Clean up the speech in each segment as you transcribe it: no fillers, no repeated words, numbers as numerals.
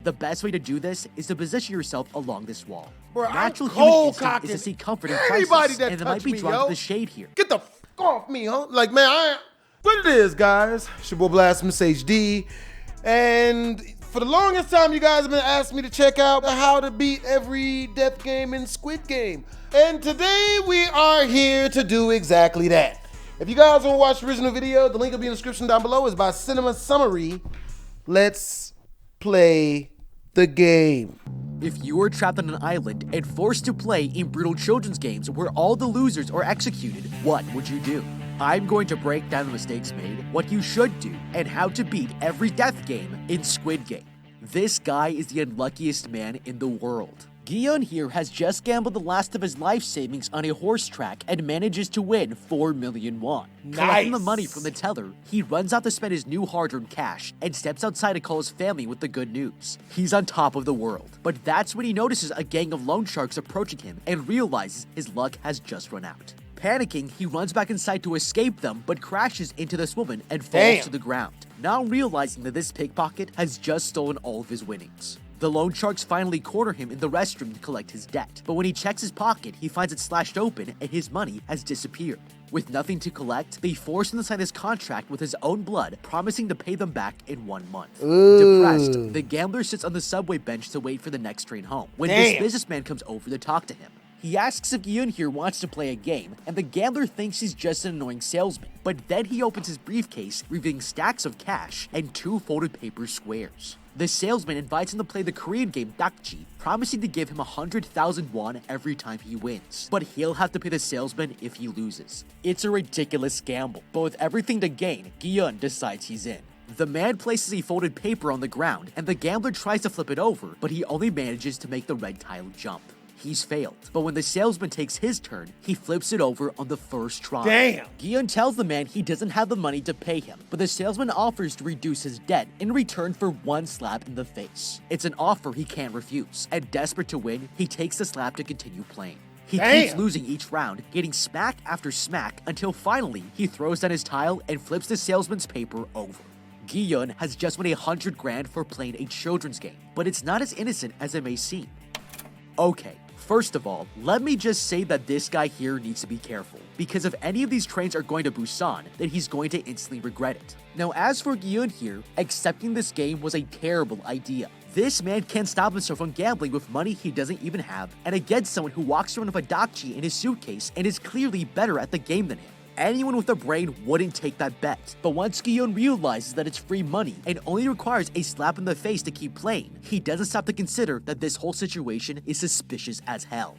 The best way to do this is to position yourself along this wall. Bro, Natural I'm human cold instinct is cocking to see comfort in anybody crisis, that and they might touch be me, drawn yo. to the shade here. Get the f off me, huh? Like, man, what it is, guys. It's your boy BlastphamousHD. And for the longest time, you guys have been asking me to check out how to beat every death game in Squid Game. And today we are here to do exactly that. If you guys want to watch the original video, the link will be in the description down below. It's by Cinema Summary. Let's play the game. If you were trapped on an island and forced to play in brutal children's games where all the losers are executed, what would you do? I'm going to break down the mistakes made, what you should do, and how to beat every death game in Squid Game. This guy is the unluckiest man in the world. Gion here has just gambled the last of his life savings on a horse track and manages to win 4 million won. Collecting the money from the teller, he runs out to spend his new hard-earned cash and steps outside to call his family with the good news. He's on top of the world, but that's when he notices a gang of loan sharks approaching him and realizes his luck has just run out. Panicking, he runs back inside to escape them, but crashes into this woman and falls to the ground, now realizing that this pickpocket has just stolen all of his winnings. The loan sharks finally corner him in the restroom to collect his debt, but when he checks his pocket, he finds it slashed open and his money has disappeared. With nothing to collect, they force him to sign his contract with his own blood, promising to pay them back in 1 month. Depressed, the gambler sits on the subway bench to wait for the next train home, when this businessman comes over to talk to him. He asks if Gion here wants to play a game, and the gambler thinks he's just an annoying salesman, but then he opens his briefcase, revealing stacks of cash and 2 folded paper squares. The salesman invites him to play the Korean game Dakji, promising to give him 100,000 won every time he wins. But he'll have to pay the salesman if he loses. It's a ridiculous gamble, but with everything to gain, Gion decides he's in. The man places a folded paper on the ground, and the gambler tries to flip it over, but he only manages to make the red tile jump. He's failed, but when the salesman takes his turn, he flips it over on the first try. Gion tells the man he doesn't have the money to pay him, but the salesman offers to reduce his debt in return for 1 slap in the face. It's an offer he can't refuse, and desperate to win, he takes the slap to continue playing. He keeps losing each round, getting smack after smack, until finally, he throws down his tile and flips the salesman's paper over. Gion has just won 100 grand for playing a children's game, but it's not as innocent as it may seem. Okay, first of all, let me just say that this guy here needs to be careful, because if any of these trains are going to Busan, then he's going to instantly regret it. Now, as for Gion here, accepting this game was a terrible idea. This man can't stop himself from gambling with money he doesn't even have, and against someone who walks around with a Dakji in his suitcase and is clearly better at the game than him. Anyone with a brain wouldn't take that bet, but once Gion realizes that it's free money and only requires a slap in the face to keep playing, he doesn't stop to consider that this whole situation is suspicious as hell.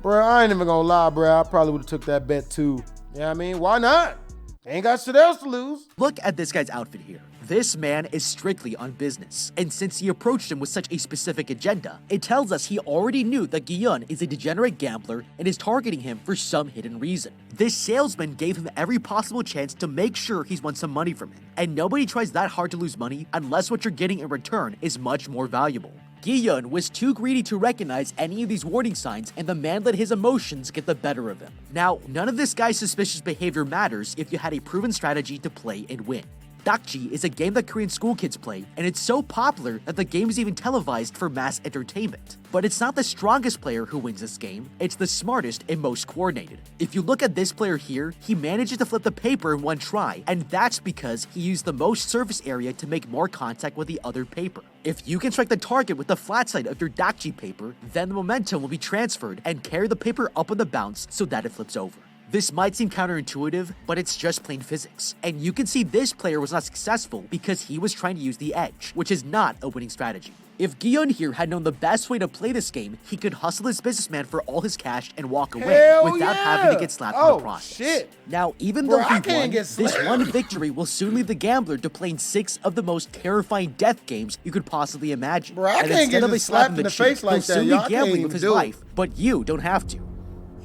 Bro, I ain't even gonna lie, bro. I probably would've took that bet too. You know what I mean? Why not? Ain't got shit else to lose. Look at this guy's outfit here. This man is strictly on business, and since he approached him with such a specific agenda, it tells us he already knew that Gion is a degenerate gambler and is targeting him for some hidden reason. This salesman gave him every possible chance to make sure he's won some money from him, and nobody tries that hard to lose money unless what you're getting in return is much more valuable. Gion was too greedy to recognize any of these warning signs, and the man let his emotions get the better of him. Now, none of this guy's suspicious behavior matters if you had a proven strategy to play and win. Dakji is a game that Korean school kids play, and it's so popular that the game is even televised for mass entertainment. But it's not the strongest player who wins this game, it's the smartest and most coordinated. If you look at this player here, he manages to flip the paper in 1 try, and that's because he used the most surface area to make more contact with the other paper. If you can strike the target with the flat side of your Dakji paper, then the momentum will be transferred and carry the paper up on the bounce so that it flips over. This might seem counterintuitive, but it's just plain physics. And you can see this player was not successful because he was trying to use the edge, which is not a winning strategy. If Gion here had known the best way to play this game, he could hustle this businessman for all his cash and walk away without having to get slapped in the process. Now, even though he won, this one victory will soon lead the gambler to playing 6 of the most terrifying death games you could possibly imagine. And instead of a slap in the face like that, he'll soon be gambling with his life, but you don't have to.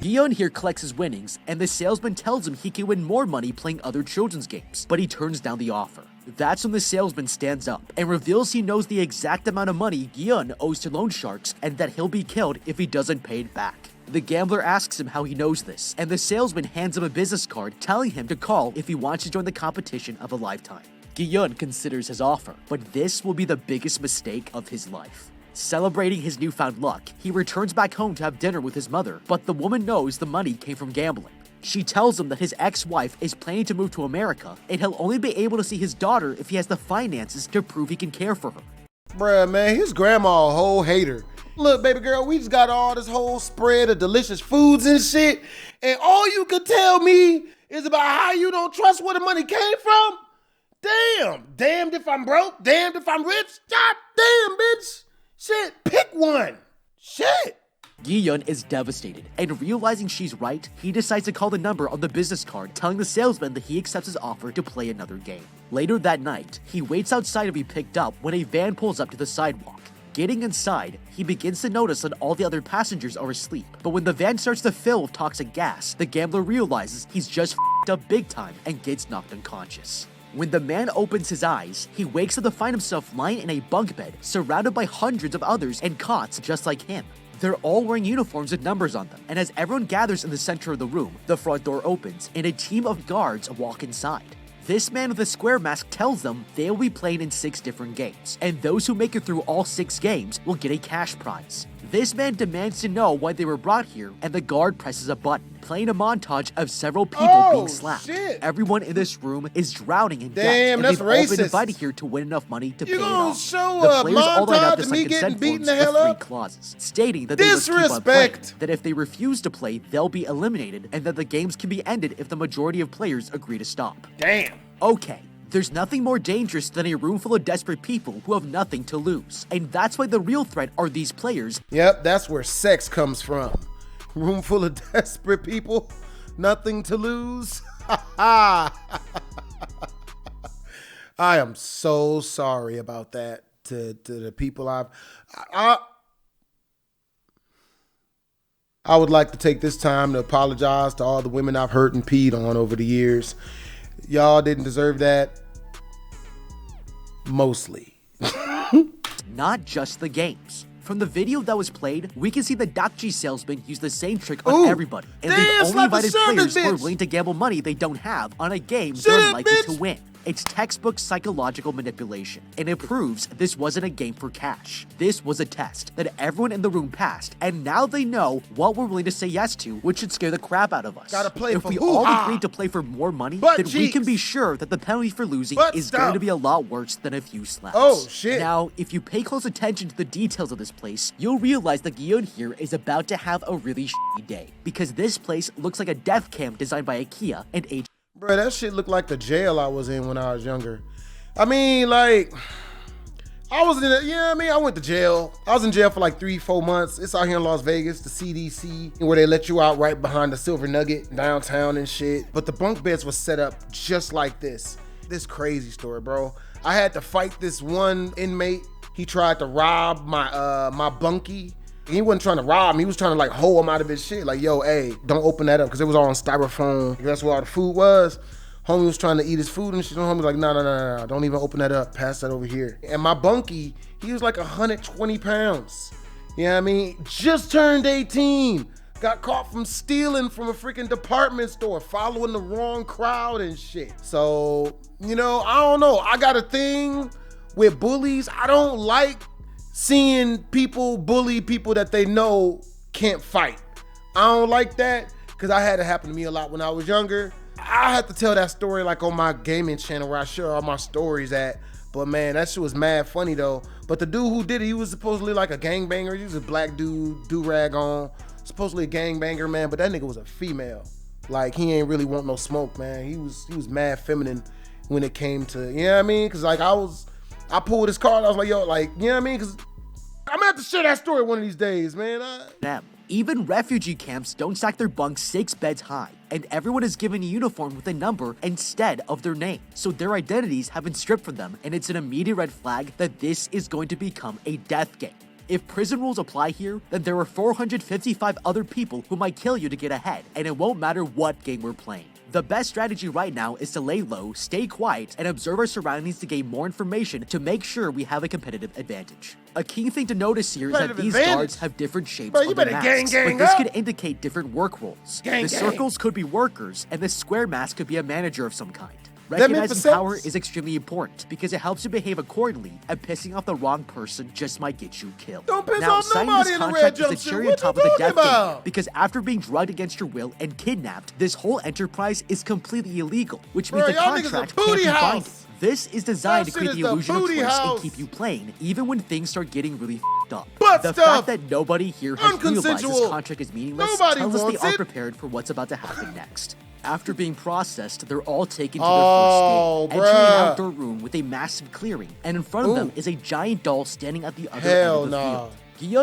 Gion here collects his winnings, and the salesman tells him he can win more money playing other children's games, but he turns down the offer. That's when the salesman stands up and reveals he knows the exact amount of money Gion owes to loan sharks and that he'll be killed if he doesn't pay it back. The gambler asks him how he knows this, and the salesman hands him a business card telling him to call if he wants to join the competition of a lifetime. Gi-yeon considers his offer, but this will be the biggest mistake of his life. Celebrating his newfound luck, he returns back home to have dinner with his mother, but the woman knows the money came from gambling. She tells him that his ex-wife is planning to move to America, and he'll only be able to see his daughter if he has the finances to prove he can care for her. Bruh, man, his grandma a whole hater. Look, baby girl, we just got all this whole spread of delicious foods and shit, and all you can tell me is about how you don't trust where the money came from? Damn. Damned if I'm broke, damned if I'm rich. God damn, bitch. Shit, pick one. Shit. Gi-yeon is devastated, and realizing she's right, he decides to call the number on the business card, telling the salesman that he accepts his offer to play another game. Later that night, he waits outside to be picked up when a van pulls up to the sidewalk. Getting inside, he begins to notice that all the other passengers are asleep. But when the van starts to fill with toxic gas, the gambler realizes he's just f***ed up big time and gets knocked unconscious. When the man opens his eyes, he wakes up to find himself lying in a bunk bed, surrounded by hundreds of others and cots just like him. They're all wearing uniforms with numbers on them, and as everyone gathers in the center of the room, the front door opens, and a team of guards walk inside. This man with a square mask tells them they will be playing in 6 different games, and those who make it through all 6 games will get a cash prize. This man demands to know why they were brought here, and the guard presses a button, playing a montage of several people being slapped. Shit. Everyone in this room is drowning in debt, Damn, and that's they've all racist. been invited here to win enough money to pay it gonna off. show The a players all line up montage to of me sign getting consent beaten forms the hell with 3 up? clauses, stating that they must keep on playing, Disrespect. that if they refuse to play, they'll be eliminated, and that the games can be ended if the majority of players agree to stop. Damn. Okay, there's nothing more dangerous than a room full of desperate people who have nothing to lose. And that's why the real threat are these players. Yep, that's where sex comes from. Room full of desperate people, nothing to lose. I am so sorry about that to the people I would like to take this time to apologize to all the women I've hurt and peed on over the years. Y'all didn't deserve that. Mostly. Not just the games. From the video that was played, we can see the Dakji salesman use the same trick on everybody. And damn, they've only slap the invited servant, players who are bitch. willing to gamble money they don't have on a game Shut they're up, likely bitch. to win. It's textbook psychological manipulation, and it proves this wasn't a game for cash. This was a test that everyone in the room passed, and now they know what we're willing to say yes to, which should scare the crap out of us. Gotta play if for we hoo-ha. all agreed to play for more money, Butt then we can cheeks. be sure that the penalty for losing Butt is stuff. going to be a lot worse than a few slaps. Oh, shit. Now, if you pay close attention to the details of this place, you'll realize that Gi-yeon here is about to have a really shitty day, because this place looks like a death camp designed by IKEA and Bro, that shit looked like the jail I was in when I was younger. I mean, like, I was in it, you know what I mean? I went to jail. I was in jail for like 3-4 months. It's out here in Las Vegas, the CDC, where they let you out right behind the Silver Nugget downtown and shit. But the bunk beds was set up just like this. This crazy story, bro. I had to fight this one inmate. He tried to rob my my bunkie. He wasn't trying to rob him. He was trying to like hoe him out of his shit. Like, yo, hey, don't open that up, because it was all on styrofoam. That's where all the food was. Homie was trying to eat his food and shit. Homie was like, no, don't even open that up. Pass that over here. And my bunkie, he was like 120 pounds. You know what I mean? Just turned 18. Got caught from stealing from a freaking department store, following the wrong crowd and shit. So, you know, I don't know. I got a thing with bullies. I don't like seeing people bully people that they know can't fight. I don't like that, because I had it happen to me a lot when I was younger. I have to tell that story like on my gaming channel where I share all my stories at. But man, that shit was mad funny though. But the dude who did it, he was supposedly like a gangbanger. He was a black dude, do-rag on, supposedly a gangbanger, man. But that nigga was a female. Like, he ain't really want no smoke, man. He was mad feminine when it came to, you know what I mean? Cause like I pulled his card. I was like, yo, like, you know what I mean? Cause I'm gonna have to share that story one of these days, man. them. Even refugee camps don't stack their bunks 6 beds high, and everyone is given a uniform with a number instead of their name, so their identities have been stripped from them, and it's an immediate red flag that this is going to become a death game. If prison rules apply here, then there are 455 other people who might kill you to get ahead, and it won't matter what game we're playing. The best strategy right now is to lay low, stay quiet, and observe our surroundings to gain more information to make sure we have a competitive advantage. A key thing to notice here is that these guards have different shapes Bro, you on their better masks, gang but this up. could indicate different work roles. The circles could be workers, and the square mask could be a manager of some kind. Recognizing power is extremely important because it helps you behave accordingly, and pissing off the wrong person just might get you killed. Don't piss now, off signing nobody this in the contract red is the jumpsuit. cherry What on top you of the talking death game about? because after being drugged against your will and kidnapped, this whole enterprise is completely illegal, which means Bro, the y'all niggas a contract can't booty be binding. house. This is designed That to create shit the is illusion the of booty choice and house. keep you playing, even when things start getting really up. Butt The stuff. fact that nobody here has realized this Unconsensual. contract is meaningless Nobody tells us they wants are it. prepared for what's about to happen next. After being processed, they're all taken to Oh, their first gate, entering an bruh. outdoor room with a massive clearing, and in front of them is a giant doll standing at the other Hell end of the nah. field.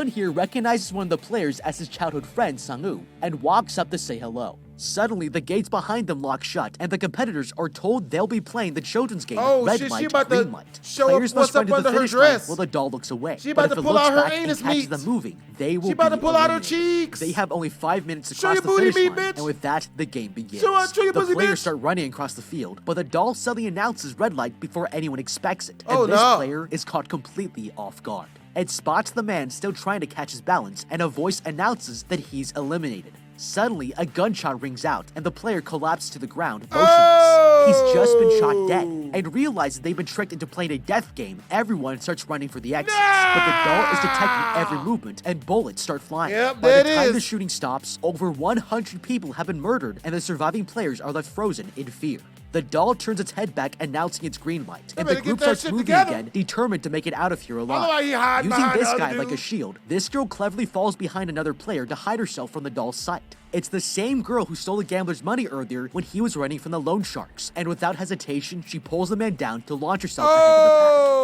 Gion here recognizes one of the players as his childhood friend, Sang-woo, and walks up to say hello. Suddenly, the gates behind them lock shut, and the competitors are told they'll be playing the children's game Oh, Red shit, she Light, about to Green Light. show up Players what's must run up to the under her finish line dress. while the doll looks away. She But about if to it pull looks out her back and anus catches meat. them moving, they will She about to be pull out her eliminated. cheeks. They have only 5 minutes to Show cross your the booty finish meat, line, bitch. and with that, the game begins. Show your The pussy, players bitch. start running across the field, but the doll suddenly announces Red Light before anyone expects it, and Oh, this no. player is caught completely off guard. It spots the man still trying to catch his balance, and a voice announces that he's eliminated. Suddenly, a gunshot rings out, and the player collapses to the ground, motionless. He's just been shot dead, and realizes they've been tricked into playing a death game. Everyone starts running for the exits, but the doll is detecting every movement, and bullets start flying. Yep, By there the it time is. the shooting stops, over 100 people have been murdered, and the surviving players are left frozen in fear. The doll turns its head back, announcing its green light, and the better get group that starts shit moving together. again, determined to make it out of here I know why alive. he hiding Using behind this the guy other like a dude. shield, this girl cleverly falls behind another player to hide herself from the doll's sight. It's the same girl who stole the gambler's money earlier when he was running from the loan sharks, and without hesitation, she pulls the man down to launch herself ahead of the Oh. pack.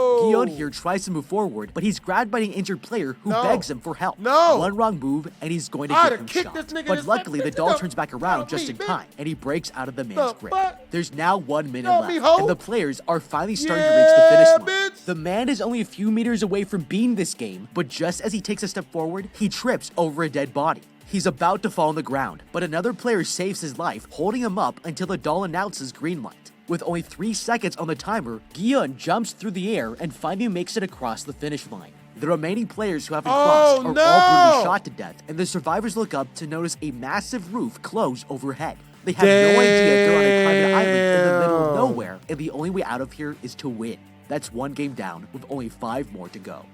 Gion here tries to move forward, but he's grabbed by an injured player who No. begs him for help. No. One wrong move, and he's going to I'd get have him kicked shot. this nigga in But his luckily, the face. doll Help turns back me, around help just me, in bitch. time, and he breaks out of the man's The grip. fuck? There's now 1 minute Help me, left, hoe. and the players are finally starting to reach the finish Yeah, line. bitch. The man is only a few meters away from beating this game, but just as he takes a step forward, he trips over a dead body. He's about to fall on the ground, but another player saves his life, holding him up until the doll announces green light. With only 3 seconds on the timer, Gion jumps through the air and finally makes it across the finish line. The remaining players who haven't crossed are all brutally shot to death, and the survivors look up to notice a massive roof close overhead. They have no idea they're on a private island in the middle of nowhere, and the only way out of here is to win. That's 1 game down, with only 5 more to go.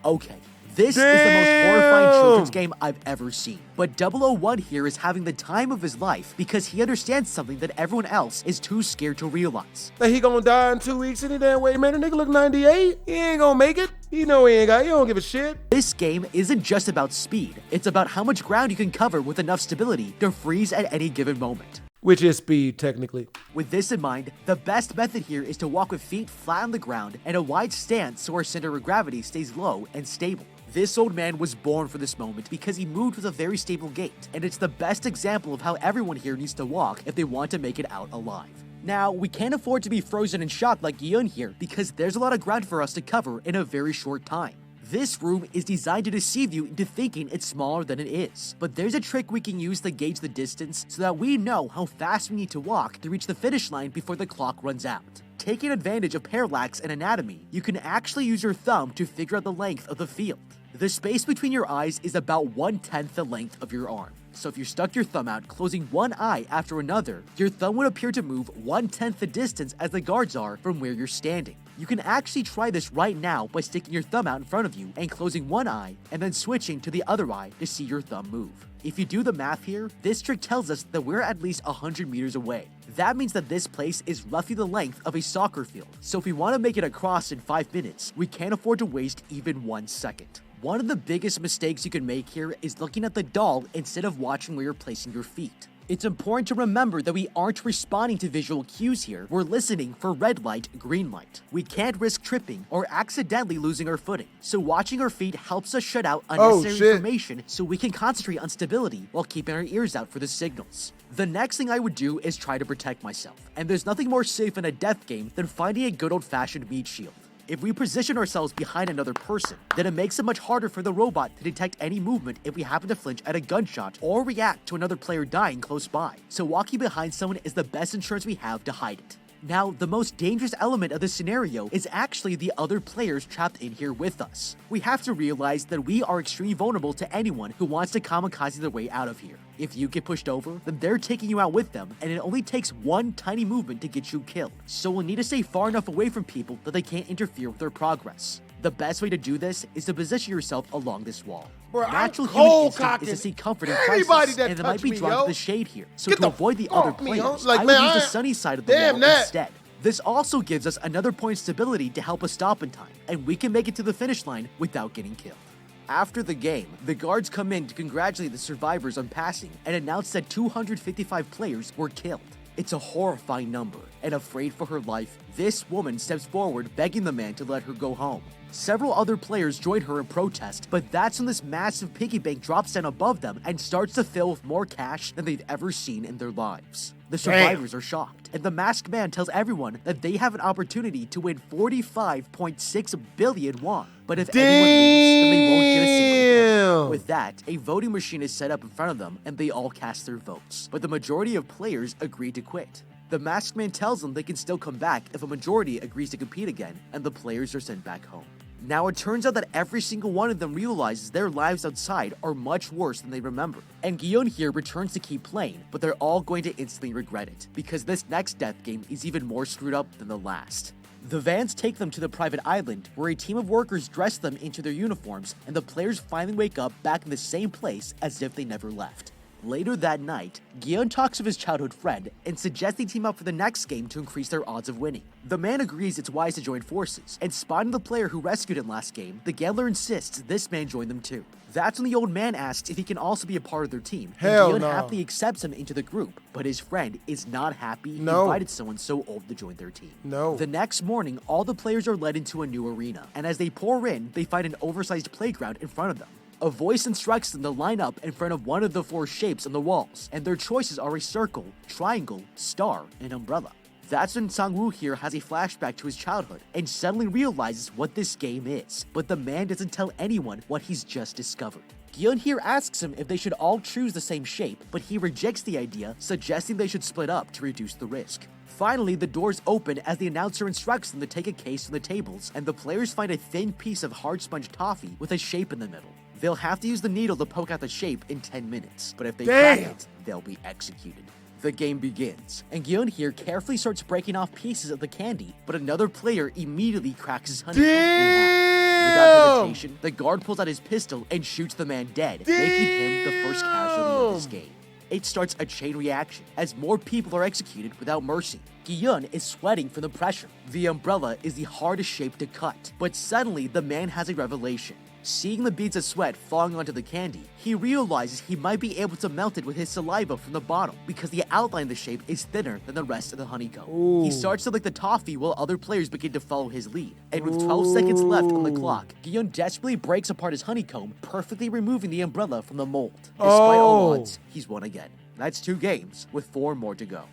Okay, this is the most horrifying children's game I've ever seen. But 001 here is having the time of his life because he understands something that everyone else is too scared to realize. That he gonna die in 2 weeks any damn way, man. The nigga look 98. He ain't gonna make it. He know he don't give a shit. This game isn't just about speed, it's about how much ground you can cover with enough stability to freeze at any given moment. Which is speed, technically. With this in mind, the best method here is to walk with feet flat on the ground and a wide stance so our center of gravity stays low and stable. This old man was born for this moment because he moved with a very stable gait, and it's the best example of how everyone here needs to walk if they want to make it out alive. Now, we can't afford to be frozen and shocked like Gion here because there's a lot of ground for us to cover in a very short time. This room is designed to deceive you into thinking it's smaller than it is. But there's a trick we can use to gauge the distance so that we know how fast we need to walk to reach the finish line before the clock runs out. Taking advantage of parallax and anatomy, you can actually use your thumb to figure out the length of the field. The space between your eyes is about 1/10 the length of your arm. So if you stuck your thumb out, closing one eye after another, your thumb would appear to move 1/10 the distance as the guards are from where you're standing. You can actually try this right now by sticking your thumb out in front of you and closing one eye and then switching to the other eye to see your thumb move. If you do the math here, this trick tells us that we're at least 100 meters away. That means that this place is roughly the length of a soccer field. So if we want to make it across in 5 minutes, we can't afford to waste even 1 second. One of the biggest mistakes you can make here is looking at the doll instead of watching where you're placing your feet. It's important to remember that we aren't responding to visual cues here, we're listening for red light, green light. We can't risk tripping or accidentally losing our footing, so watching our feet helps us shut out unnecessary information so we can concentrate on stability while keeping our ears out for the signals. The next thing I would do is try to protect myself, and there's nothing more safe in a death game than finding a good old-fashioned meat shield. If we position ourselves behind another person, then it makes it much harder for the robot to detect any movement if we happen to flinch at a gunshot or react to another player dying close by. So walking behind someone is the best insurance we have to hide it. Now, the most dangerous element of this scenario is actually the other players trapped in here with us. We have to realize that we are extremely vulnerable to anyone who wants to kamikaze their way out of here. If you get pushed over, then they're taking you out with them, and it only takes one tiny movement to get you killed. So we'll need to stay far enough away from people that they can't interfere with their progress. The best way to do this is to position yourself along this wall. Bro, Natural I'm human cold instinct cocking is to seek comfort in everybody crisis, that and it might touch be me, drawn yo. to the shade here. So Get to the avoid the fuck other me, yo. players, Like, I would man, use the I- sunny side of the Damn wall that. instead. This also gives us another point of stability to help us stop in time, and we can make it to the finish line without getting killed. After the game, the guards come in to congratulate the survivors on passing and announce that 255 players were killed. It's a horrifying number, and afraid for her life, this woman steps forward begging the man to let her go home. Several other players join her in protest, but that's when this massive piggy bank drops down above them and starts to fill with more cash than they've ever seen in their lives. The survivors are shocked, and the masked man tells everyone that they have an opportunity to win 45.6 billion won. But if anyone leaves, then they won't get a single penny. With that, a voting machine is set up in front of them, and they all cast their votes. But the majority of players agree to quit. The masked man tells them they can still come back if a majority agrees to compete again, and the players are sent back home. Now, it turns out that every single one of them realizes their lives outside are much worse than they remember. And Guillaume here returns to keep playing, but they're all going to instantly regret it, because this next death game is even more screwed up than the last. The vans take them to the private island, where a team of workers dress them into their uniforms, and the players finally wake up back in the same place as if they never left. Later that night, Guillaume talks with his childhood friend and suggests they team up for the next game to increase their odds of winning. The man agrees it's wise to join forces, and spotting the player who rescued him last game, the gambler insists this man join them too. That's when the old man asks if he can also be a part of their team, Hell and Guillaume no. happily accepts him into the group, but his friend is not happy he No. invited someone so old to join their team. No. The next morning, all the players are led into a new arena, and as they pour in, they find an oversized playground in front of them. A voice instructs them to line up in front of one of the four shapes on the walls, and their choices are a circle, triangle, star, and umbrella. That's when Sang-woo here has a flashback to his childhood and suddenly realizes what this game is, but the man doesn't tell anyone what he's just discovered. Guillaume here asks him if they should all choose the same shape, but he rejects the idea, suggesting they should split up to reduce the risk. Finally, the doors open as the announcer instructs them to take a case from the tables, and the players find a thin piece of hard sponge toffee with a shape in the middle. They'll have to use the needle to poke out the shape in 10 minutes, but if they crack it, they'll be executed. The game begins, and Guillaume here carefully starts breaking off pieces of the candy, but another player immediately cracks his honeycomb in half. Without hesitation, the guard pulls out his pistol and shoots the man dead, making him the first casualty of this game. It starts a chain reaction, as more people are executed without mercy. Guillaume is sweating from the pressure. The umbrella is the hardest shape to cut, but suddenly the man has a revelation. Seeing the beads of sweat falling onto the candy, he realizes he might be able to melt it with his saliva from the bottom because the outline of the shape is thinner than the rest of the honeycomb. He starts to lick the toffee while other players begin to follow his lead. And with 12 seconds left on the clock, Guillaume desperately breaks apart his honeycomb, perfectly removing the umbrella from the mold. Despite all odds, he's won again. That's 2 games, with 4 more to go.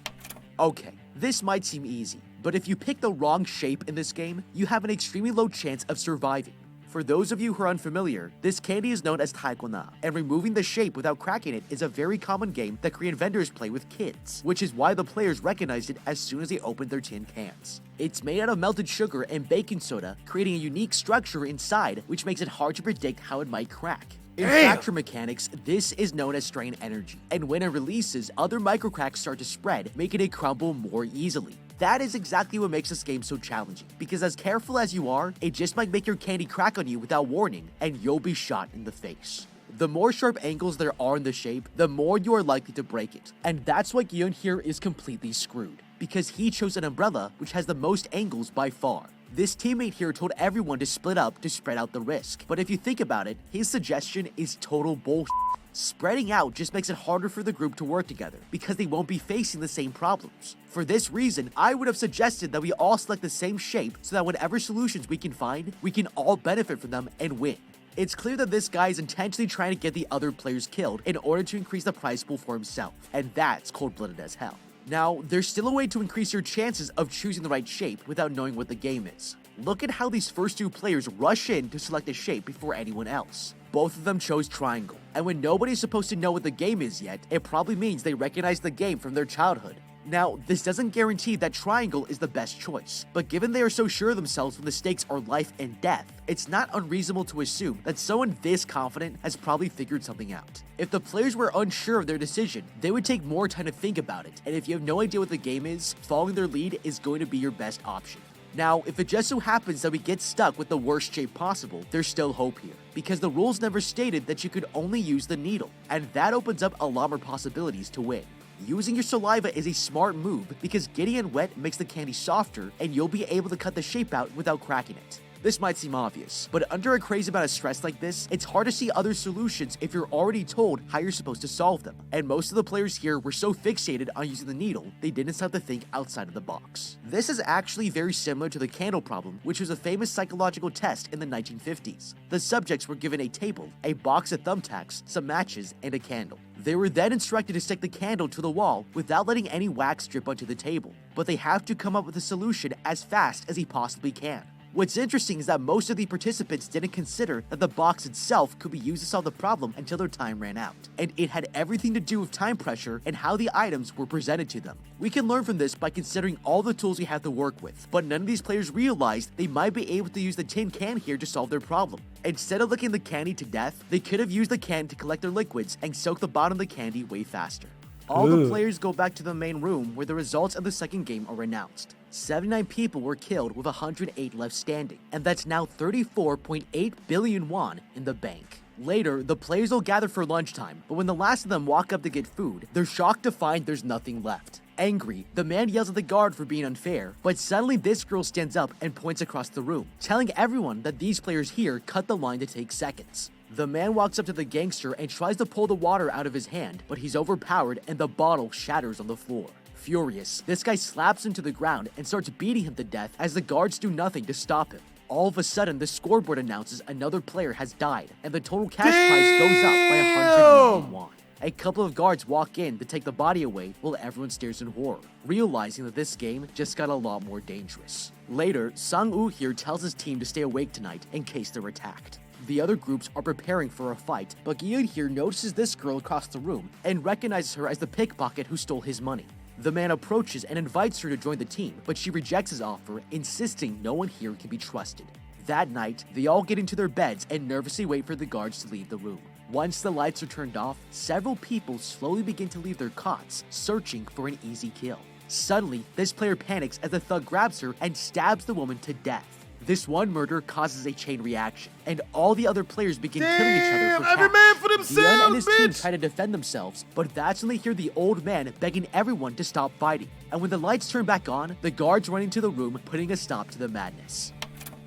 Okay, this might seem easy, but if you pick the wrong shape in this game, you have an extremely low chance of surviving. For those of you who are unfamiliar, this candy is known as taekwondo, and removing the shape without cracking it is a very common game that Korean vendors play with kids, which is why the players recognized it as soon as they opened their tin cans. It's made out of melted sugar and baking soda, creating a unique structure inside, which makes it hard to predict how it might crack. In fracture mechanics, this is known as strain energy, and when it releases, other microcracks start to spread, making it crumble more easily. That is exactly what makes this game so challenging, because as careful as you are, it just might make your candy crack on you without warning, and you'll be shot in the face. The more sharp angles there are in the shape, the more you are likely to break it, and that's why Guillaume here is completely screwed, because he chose an umbrella which has the most angles by far. This teammate here told everyone to split up to spread out the risk, but if you think about it, his suggestion is total bullshit. Spreading out just makes it harder for the group to work together, because they won't be facing the same problems. For this reason, I would have suggested that we all select the same shape so that whatever solutions we can find, we can all benefit from them and win. It's clear that this guy is intentionally trying to get the other players killed in order to increase the prize pool for himself, and that's cold-blooded as hell. Now, there's still a way to increase your chances of choosing the right shape without knowing what the game is. Look at how these first 2 players rush in to select a shape before anyone else. Both of them chose triangle, and when nobody's supposed to know what the game is yet, it probably means they recognize the game from their childhood. Now, this doesn't guarantee that triangle is the best choice, but given they are so sure of themselves when the stakes are life and death, it's not unreasonable to assume that someone this confident has probably figured something out. If the players were unsure of their decision, they would take more time to think about it, and if you have no idea what the game is, following their lead is going to be your best option. Now, if it just so happens that we get stuck with the worst shape possible, there's still hope here, because the rules never stated that you could only use the needle, and that opens up a lot more possibilities to win. Using your saliva is a smart move because getting it wet makes the candy softer and you'll be able to cut the shape out without cracking it. This might seem obvious, but under a crazy amount of stress like this, it's hard to see other solutions if you're already told how you're supposed to solve them. And most of the players here were so fixated on using the needle, they didn't stop to think outside of the box. This is actually very similar to the candle problem, which was a famous psychological test in the 1950s. The subjects were given a table, a box of thumbtacks, some matches, and a candle. They were then instructed to stick the candle to the wall without letting any wax drip onto the table, but they have to come up with a solution as fast as he possibly can. What's interesting is that most of the participants didn't consider that the box itself could be used to solve the problem until their time ran out, and it had everything to do with time pressure and how the items were presented to them. We can learn from this by considering all the tools we have to work with, but none of these players realized they might be able to use the tin can here to solve their problem. Instead of licking the candy to death, they could have used the can to collect their liquids and soak the bottom of the candy way faster. All the players go back to the main room where the results of the second game are announced. 79 people were killed with 108 left standing, and that's now 34.8 billion won in the bank. Later, the players will gather for lunchtime, but when the last of them walk up to get food, they're shocked to find there's nothing left. Angry, the man yells at the guard for being unfair, but suddenly this girl stands up and points across the room, telling everyone that these players here cut the line to take seconds. The man walks up to the gangster and tries to pull the water out of his hand, but he's overpowered and the bottle shatters on the floor. Furious, this guy slaps him to the ground and starts beating him to death as the guards do nothing to stop him. All of a sudden, the scoreboard announces another player has died, and the total cash prize goes up by 100 million won. A couple of guards walk in to take the body away while everyone stares in horror, realizing that this game just got a lot more dangerous. Later, Sang-woo here tells his team to stay awake tonight in case they're attacked. The other groups are preparing for a fight, but Gi-eun here notices this girl across the room and recognizes her as the pickpocket who stole his money. The man approaches and invites her to join the team, but she rejects his offer, insisting no one here can be trusted. That night, they all get into their beds and nervously wait for the guards to leave the room. Once the lights are turned off, several people slowly begin to leave their cots, searching for an easy kill. Suddenly, this player panics as the thug grabs her and stabs the woman to death. This one murder causes a chain reaction, and all the other players begin killing each other for every cash. man for themselves, Gi-eun and his team bitch! try to defend themselves, but that's when they hear the old man begging everyone to stop fighting. And when the lights turn back on, the guards run into the room, putting a stop to the madness.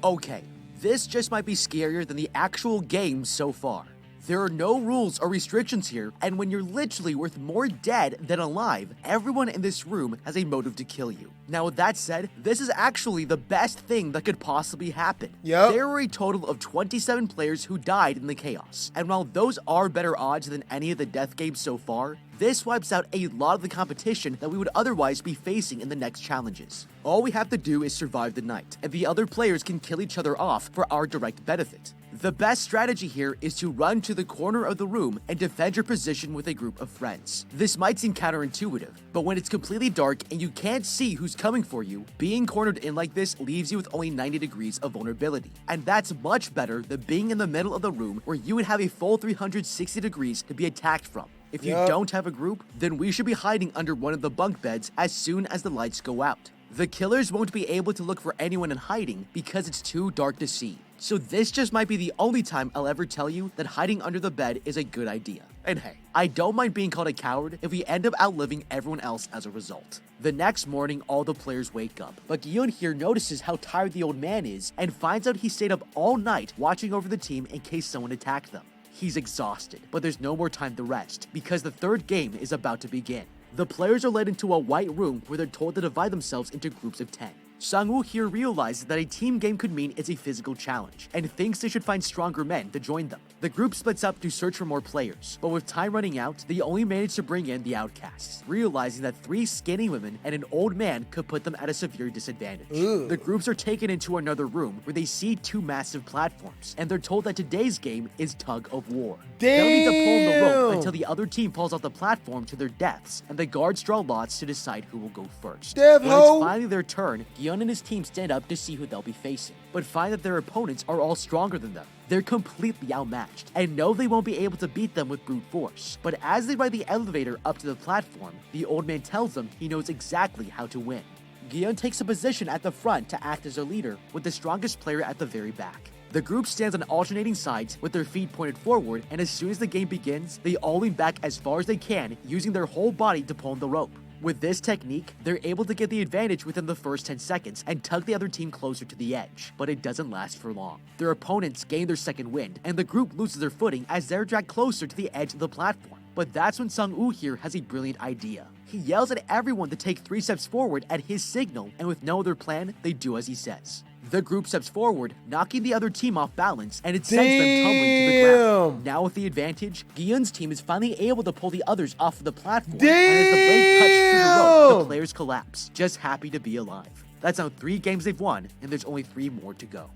Okay, this just might be scarier than the actual game so far. There are no rules or restrictions here, and when you're literally worth more dead than alive, everyone in this room has a motive to kill you. Now, with that said, this is actually the best thing that could possibly happen. Yep. There were a total of 27 players who died in the chaos, and while those are better odds than any of the death games so far, this wipes out a lot of the competition that we would otherwise be facing in the next challenges. All we have to do is survive the night, and the other players can kill each other off for our direct benefit. The best strategy here is to run to the corner of the room and defend your position with a group of friends. This might seem counterintuitive, but when it's completely dark and you can't see who's coming for you, being cornered in like this leaves you with only 90 degrees of vulnerability. And that's much better than being in the middle of the room where you would have a full 360 degrees to be attacked from. If you don't have a group, then we should be hiding under one of the bunk beds as soon as the lights go out. The killers won't be able to look for anyone in hiding because it's too dark to see. So this just might be the only time I'll ever tell you that hiding under the bed is a good idea. And hey, I don't mind being called a coward if we end up outliving everyone else as a result. The next morning, all the players wake up, but Gi-eun here notices how tired the old man is and finds out he stayed up all night watching over the team in case someone attacked them. He's exhausted, but there's no more time to rest because the third game is about to begin. The players are led into a white room where they're told to divide themselves into groups of 10. Sang-woo here realizes that a team game could mean it's a physical challenge, and thinks they should find stronger men to join them. The group splits up to search for more players, but with time running out, they only manage to bring in the outcasts, realizing that 3 skinny women and an old man could put them at a severe disadvantage. The groups are taken into another room where they see 2 massive platforms, and they're told that today's game is Tug of War. They'll need to pull the rope until the other team falls off the platform to their deaths, and the guards draw lots to decide who will go first. When it's finally their turn, Gion and his team stand up to see who they'll be facing, but find that their opponents are all stronger than them. They're completely outmatched, and know they won't be able to beat them with brute force. But as they ride the elevator up to the platform, the old man tells them he knows exactly how to win. Gion takes a position at the front to act as a leader, with the strongest player at the very back. The group stands on alternating sides with their feet pointed forward, and as soon as the game begins, they all lean back as far as they can, using their whole body to pull on the rope. With this technique, they're able to get the advantage within the first 10 seconds and tug the other team closer to the edge, but it doesn't last for long. Their opponents gain their second wind, and the group loses their footing as they're dragged closer to the edge of the platform. But that's when Sang-woo here has a brilliant idea. He yells at everyone to take 3 steps forward at his signal, and with no other plan, they do as he says. The group steps forward, knocking the other team off balance, and it sends them tumbling to the ground. Now with the advantage, Gion's team is finally able to pull the others off of the platform, and as the blade cuts through the rope, the players collapse, just happy to be alive. That's now 3 games they've won, and there's only 3 more to go.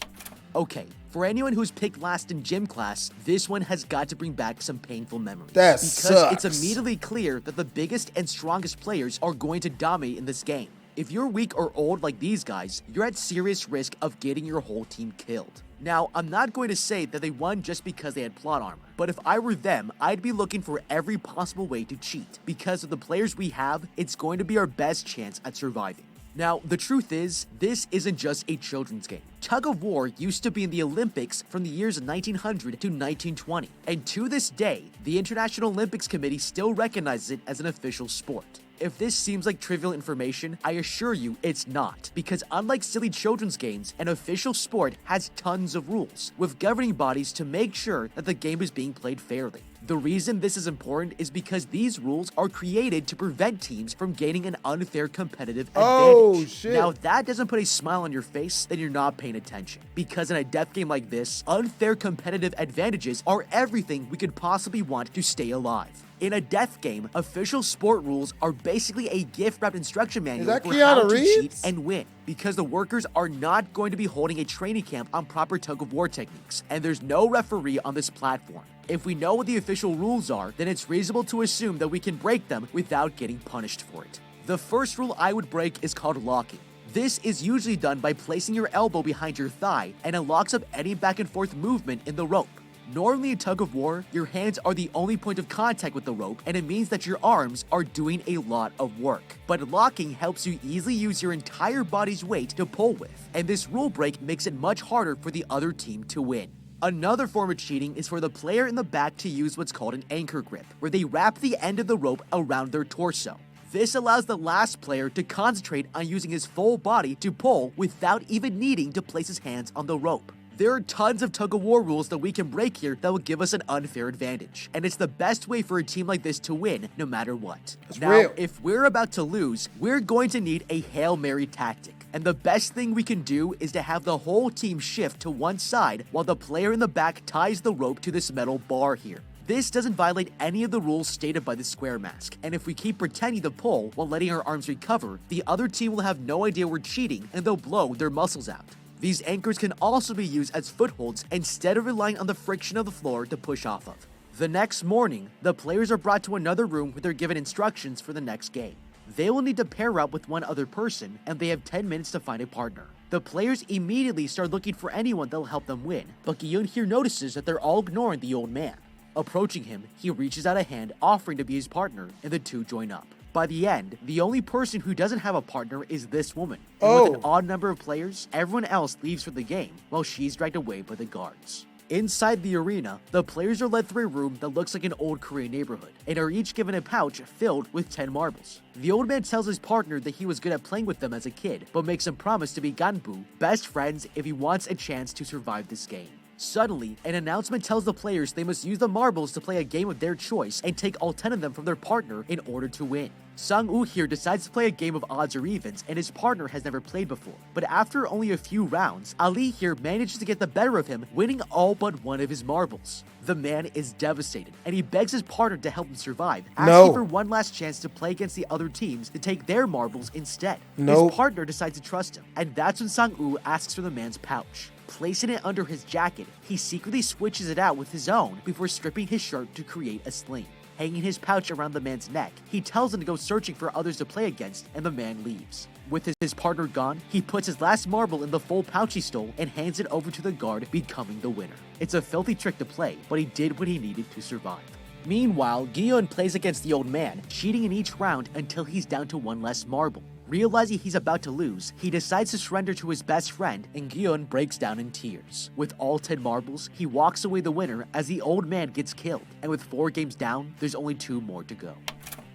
Okay, for anyone who's picked last in gym class, this one has got to bring back some painful memories. Because it's immediately clear that the biggest and strongest players are going to dominate in this game. If you're weak or old like these guys, you're at serious risk of getting your whole team killed. Now, I'm not going to say that they won just because they had plot armor, but if I were them, I'd be looking for every possible way to cheat. Because of the players we have, it's going to be our best chance at surviving. Now, the truth is, this isn't just a children's game. Tug of War used to be in the Olympics from the years 1900 to 1920, and to this day, the International Olympics Committee still recognizes it as an official sport. If this seems like trivial information, I assure you it's not, because unlike silly children's games, an official sport has tons of rules, with governing bodies to make sure that the game is being played fairly. The reason this is important is because these rules are created to prevent teams from gaining an unfair competitive advantage. Now, if that doesn't put a smile on your face, then you're not paying attention. Because in a death game like this, unfair competitive advantages are everything we could possibly want to stay alive. In a death game, official sport rules are basically a gift-wrapped instruction manual for how to cheat and win, because the workers are not going to be holding a training camp on proper tug-of-war techniques, and there's no referee on this platform. If we know what the official rules are, then it's reasonable to assume that we can break them without getting punished for it. The first rule I would break is called locking. This is usually done by placing your elbow behind your thigh, and it locks up any back and forth movement in the rope. Normally in tug of war, your hands are the only point of contact with the rope, and it means that your arms are doing a lot of work. But locking helps you easily use your entire body's weight to pull with, and this rule break makes it much harder for the other team to win. Another form of cheating is for the player in the back to use what's called an anchor grip, where they wrap the end of the rope around their torso. This allows the last player to concentrate on using his full body to pull without even needing to place his hands on the rope. There are tons of tug-of-war rules that we can break here that will give us an unfair advantage, and it's the best way for a team like this to win no matter what. Now, if we're about to lose, we're going to need a Hail Mary tactic, and the best thing we can do is to have the whole team shift to one side while the player in the back ties the rope to this metal bar here. This doesn't violate any of the rules stated by the square mask, and if we keep pretending to pull while letting our arms recover, the other team will have no idea we're cheating and they'll blow their muscles out. These anchors can also be used as footholds instead of relying on the friction of the floor to push off of. The next morning, the players are brought to another room where they're given instructions for the next game. They will need to pair up with one other person, and they have 10 minutes to find a partner. The players immediately start looking for anyone that will help them win, but Gi-yeon here notices that they're all ignoring the old man. Approaching him, he reaches out a hand offering to be his partner, and the two join up. By the end, the only person who doesn't have a partner is this woman. And with an odd number of players, everyone else leaves for the game, while she's dragged away by the guards. Inside the arena, the players are led through a room that looks like an old Korean neighborhood, and are each given a pouch filled with 10 marbles. The old man tells his partner that he was good at playing with them as a kid, but makes him promise to be ganbu, best friends, if he wants a chance to survive this game. Suddenly, an announcement tells the players they must use the marbles to play a game of their choice and take all 10 of them from their partner in order to win. Sang-woo here decides to play a game of odds or evens, and his partner has never played before. But after only a few rounds, Ali here manages to get the better of him, winning all but one of his marbles. The man is devastated, and he begs his partner to help him survive, asking for one last chance to play against the other teams to take their marbles instead. His partner decides to trust him, and that's when Sang-woo asks for the man's pouch. Placing it under his jacket, he secretly switches it out with his own before stripping his shirt to create a sling. Hanging his pouch around the man's neck, he tells him to go searching for others to play against, and the man leaves. With his partner gone, he puts his last marble in the full pouch he stole and hands it over to the guard, becoming the winner. It's a filthy trick to play, but he did what he needed to survive. Meanwhile, Gi-yeon plays against the old man, cheating in each round until he's down to one less marble. Realizing he's about to lose, he decides to surrender to his best friend, and Gi-yeon breaks down in tears. With all 10 marbles, he walks away the winner as the old man gets killed, and with 4 games down, there's only 2 more to go.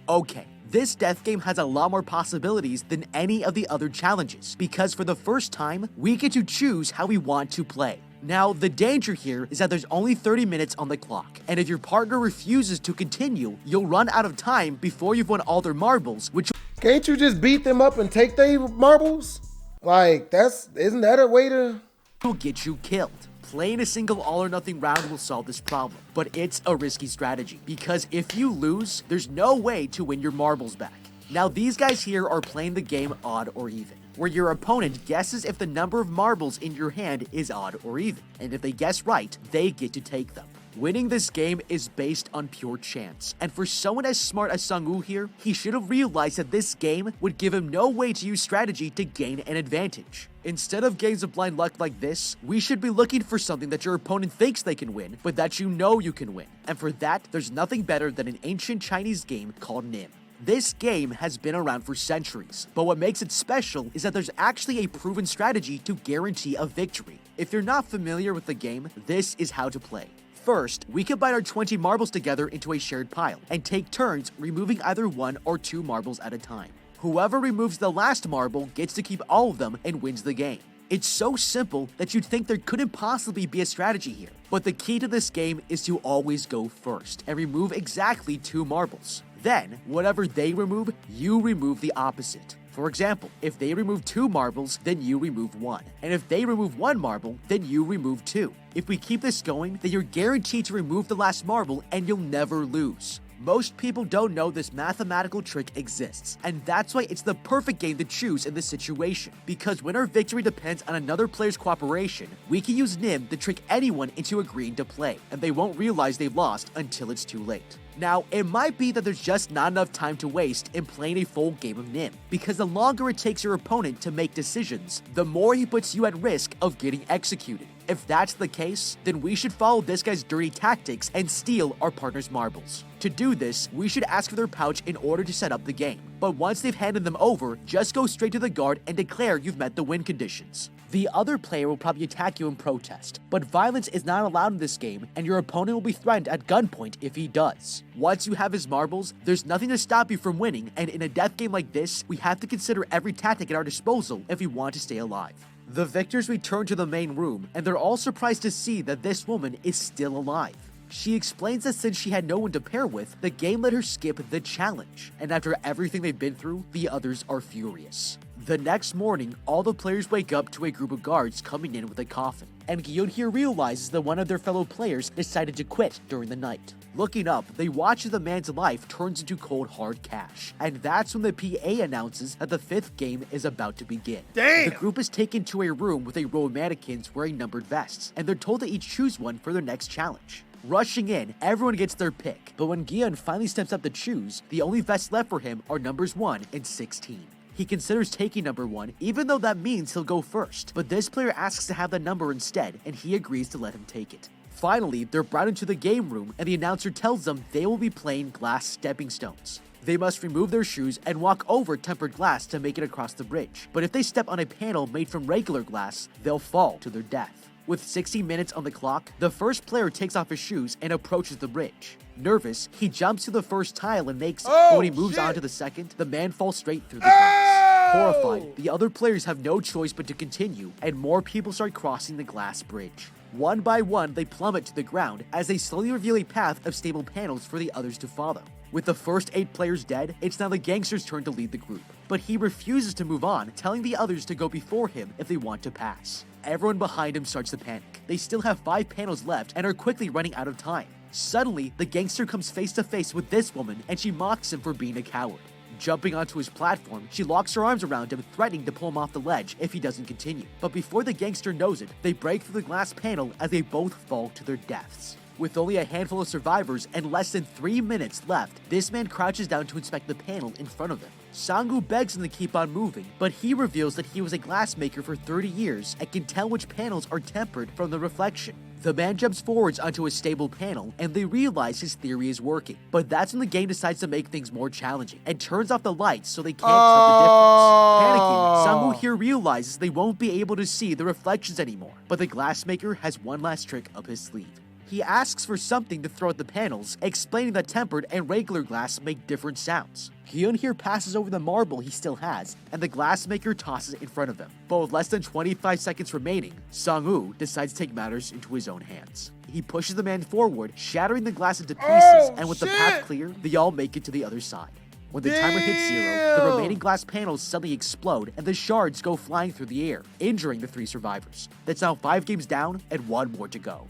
Okay, this death game has a lot more possibilities than any of the other challenges, because for the first time, we get to choose how we want to play. Now, the danger here is that there's only 30 minutes on the clock, and if your partner refuses to continue, you'll run out of time before you've won all their marbles, which can't you just beat them up and take their marbles? Like, isn't that a way to... will get you killed. Playing a single all or nothing round will solve this problem, but it's a risky strategy, because if you lose, there's no way to win your marbles back. Now, these guys here are playing the game odd or even, where your opponent guesses if the number of marbles in your hand is odd or even, and if they guess right, they get to take them. Winning this game is based on pure chance, and for someone as smart as Sang-woo here, he should have realized that this game would give him no way to use strategy to gain an advantage. Instead of games of blind luck like this, we should be looking for something that your opponent thinks they can win, but that you know you can win. And for that, there's nothing better than an ancient Chinese game called Nim. This game has been around for centuries, but what makes it special is that there's actually a proven strategy to guarantee a victory. If you're not familiar with the game, this is how to play. First, we combine our 20 marbles together into a shared pile, and take turns removing either 1 or 2 marbles at a time. Whoever removes the last marble gets to keep all of them and wins the game. It's so simple that you'd think there couldn't possibly be a strategy here, but the key to this game is to always go first, and remove exactly 2 marbles. Then, whatever they remove, you remove the opposite. For example, if they remove 2 marbles, then you remove 1. And if they remove 1 marble, then you remove 2. If we keep this going, then you're guaranteed to remove the last marble and you'll never lose. Most people don't know this mathematical trick exists, and that's why it's the perfect game to choose in this situation. Because when our victory depends on another player's cooperation, we can use Nim to trick anyone into agreeing to play, and they won't realize they've lost until it's too late. Now, it might be that there's just not enough time to waste in playing a full game of Nim, because the longer it takes your opponent to make decisions, the more he puts you at risk of getting executed. If that's the case, then we should follow this guy's dirty tactics and steal our partner's marbles. To do this, we should ask for their pouch in order to set up the game. But once they've handed them over, just go straight to the guard and declare you've met the win conditions. The other player will probably attack you in protest, but violence is not allowed in this game, and your opponent will be threatened at gunpoint if he does. Once you have his marbles, there's nothing to stop you from winning, and in a death game like this, we have to consider every tactic at our disposal if we want to stay alive. The victors return to the main room, and they're all surprised to see that this woman is still alive. She explains that since she had no one to pair with, the game let her skip the challenge, and after everything they've been through, the others are furious. The next morning, all the players wake up to a group of guards coming in with a coffin, and Gi-yeon here realizes that one of their fellow players decided to quit during the night. Looking up, they watch as the man's life turns into cold hard cash, and that's when the PA announces that the 5th game is about to begin. Damn! The group is taken to a room with a row of mannequins wearing numbered vests, and they're told to each choose one for their next challenge. Rushing in, everyone gets their pick, but when Gi-yeon finally steps up to choose, the only vests left for him are numbers 1 and 16. He considers taking number 1, even though that means he'll go first, but this player asks to have the number instead, and he agrees to let him take it. Finally, they're brought into the game room, and the announcer tells them they will be playing glass stepping stones. They must remove their shoes and walk over tempered glass to make it across the bridge, but if they step on a panel made from regular glass, they'll fall to their death. With 60 minutes on the clock, the first player takes off his shoes and approaches the bridge. Nervous, he jumps to the first tile and makes it, but when he moves on to the second, the man falls straight through the glass. Horrified, the other players have no choice but to continue, and more people start crossing the glass bridge. One by one, they plummet to the ground as they slowly reveal a path of stable panels for the others to follow. With the first 8 players dead, it's now the gangster's turn to lead the group. But he refuses to move on, telling the others to go before him if they want to pass. Everyone behind him starts to panic. They still have 5 panels left and are quickly running out of time. Suddenly, the gangster comes face to face with this woman and she mocks him for being a coward. Jumping onto his platform, she locks her arms around him, threatening to pull him off the ledge if he doesn't continue. But before the gangster knows it, they break through the glass panel as they both fall to their deaths. With only a handful of survivors and less than 3 minutes left, this man crouches down to inspect the panel in front of him. Sang-woo begs him to keep on moving, but he reveals that he was a glassmaker for 30 years and can tell which panels are tempered from the reflection. The man jumps forwards onto a stable panel, and they realize his theory is working. But that's when the game decides to make things more challenging, and turns off the lights so they can't tell the difference. Panicking, Sang-woo here realizes they won't be able to see the reflections anymore, but the glassmaker has one last trick up his sleeve. He asks for something to throw at the panels, explaining that tempered and regular glass make different sounds. Hyun here passes over the marble he still has, and the glassmaker tosses it in front of him. But with less than 25 seconds remaining, Sang-woo decides to take matters into his own hands. He pushes the man forward, shattering the glass into pieces, and with the path clear, they all make it to the other side. When the timer hits 0, the remaining glass panels suddenly explode and the shards go flying through the air, injuring the 3 survivors. That's now 5 games down and 1 more to go.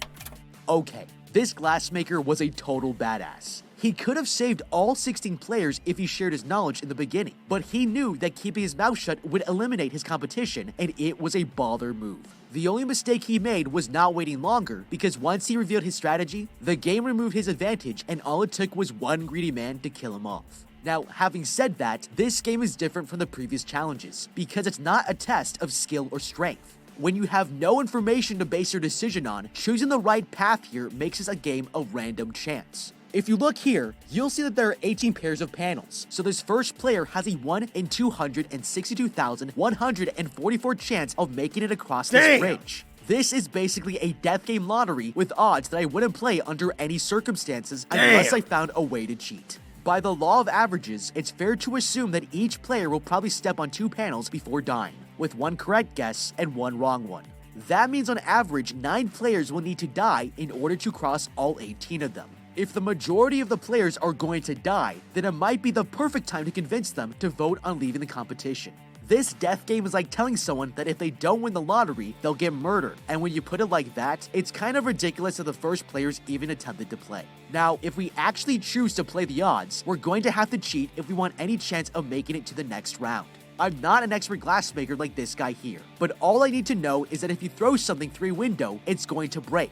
Okay, this glassmaker was a total badass. He could have saved all 16 players if he shared his knowledge in the beginning, but he knew that keeping his mouth shut would eliminate his competition, and it was a baller move. The only mistake he made was not waiting longer, because once he revealed his strategy, the game removed his advantage and all it took was one greedy man to kill him off. Now, having said that, this game is different from the previous challenges, because it's not a test of skill or strength. When you have no information to base your decision on, choosing the right path here makes this a game of random chance. If you look here, you'll see that there are 18 pairs of panels, so this first player has a 1 in 262,144 chance of making it across this bridge. This is basically a death game lottery with odds that I wouldn't play under any circumstances unless I found a way to cheat. By the law of averages, it's fair to assume that each player will probably step on 2 panels before dying, with 1 correct guess and 1 wrong one. That means on average, 9 players will need to die in order to cross all 18 of them. If the majority of the players are going to die, then it might be the perfect time to convince them to vote on leaving the competition. This death game is like telling someone that if they don't win the lottery, they'll get murdered, and when you put it like that, it's kind of ridiculous that the first players even attempted to play. Now, if we actually choose to play the odds, we're going to have to cheat if we want any chance of making it to the next round. I'm not an expert glassmaker like this guy here, but all I need to know is that if you throw something through a window, it's going to break.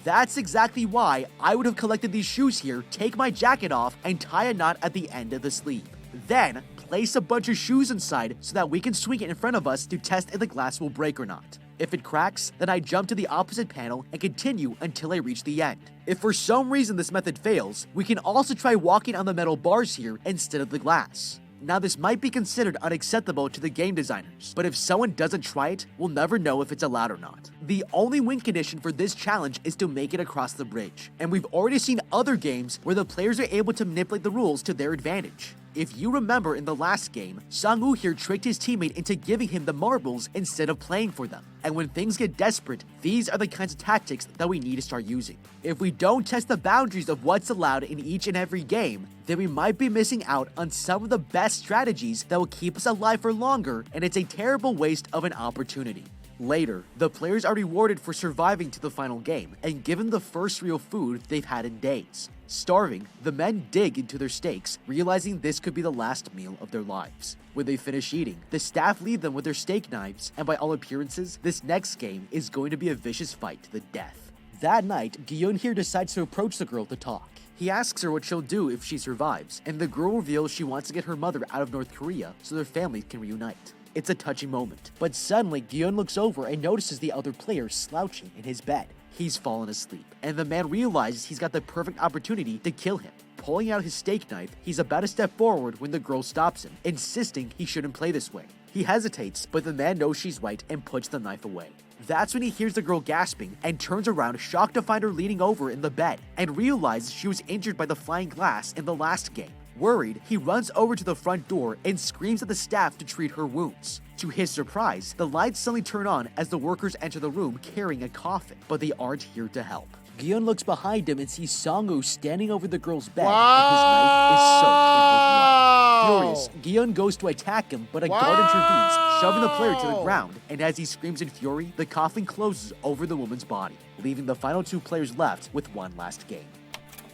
That's exactly why I would have collected these shoes here, take my jacket off, and tie a knot at the end of the sleeve. Then, place a bunch of shoes inside so that we can swing it in front of us to test if the glass will break or not. If it cracks, then I jump to the opposite panel and continue until I reach the end. If for some reason this method fails, we can also try walking on the metal bars here instead of the glass. Now this might be considered unacceptable to the game designers, but if someone doesn't try it, we'll never know if it's allowed or not. The only win condition for this challenge is to make it across the bridge, and we've already seen other games where the players are able to manipulate the rules to their advantage. If you remember in the last game, Sang-woo here tricked his teammate into giving him the marbles instead of playing for them. And when things get desperate, these are the kinds of tactics that we need to start using. If we don't test the boundaries of what's allowed in each and every game, then we might be missing out on some of the best strategies that will keep us alive for longer, and it's a terrible waste of an opportunity. Later, the players are rewarded for surviving to the final game and given the first real food they've had in days. Starving, the men dig into their steaks, realizing this could be the last meal of their lives. When they finish eating, the staff leave them with their steak knives, and by all appearances, this next game is going to be a vicious fight to the death. That night, Gi-yeon here decides to approach the girl to talk. He asks her what she'll do if she survives, and the girl reveals she wants to get her mother out of North Korea so their families can reunite. It's a touching moment, but suddenly Gi-yeon looks over and notices the other player slouching in his bed. He's fallen asleep, and the man realizes he's got the perfect opportunity to kill him. Pulling out his steak knife, he's about to step forward when the girl stops him, insisting he shouldn't play this way. He hesitates, but the man knows she's right and puts the knife away. That's when he hears the girl gasping and turns around, shocked to find her leaning over in the bed, and realizes she was injured by the flying glass in the last game. Worried, he runs over to the front door and screams at the staff to treat her wounds. To his surprise, the lights suddenly turn on as the workers enter the room carrying a coffin, but they aren't here to help. Gion looks behind him and sees Song-woo standing over the girl's bed, and his knife is soaked in her blood. Furious, Gion goes to attack him, but a guard intervenes, shoving the player to the ground, and as he screams in fury, the coffin closes over the woman's body, leaving the final 2 players left with one last game.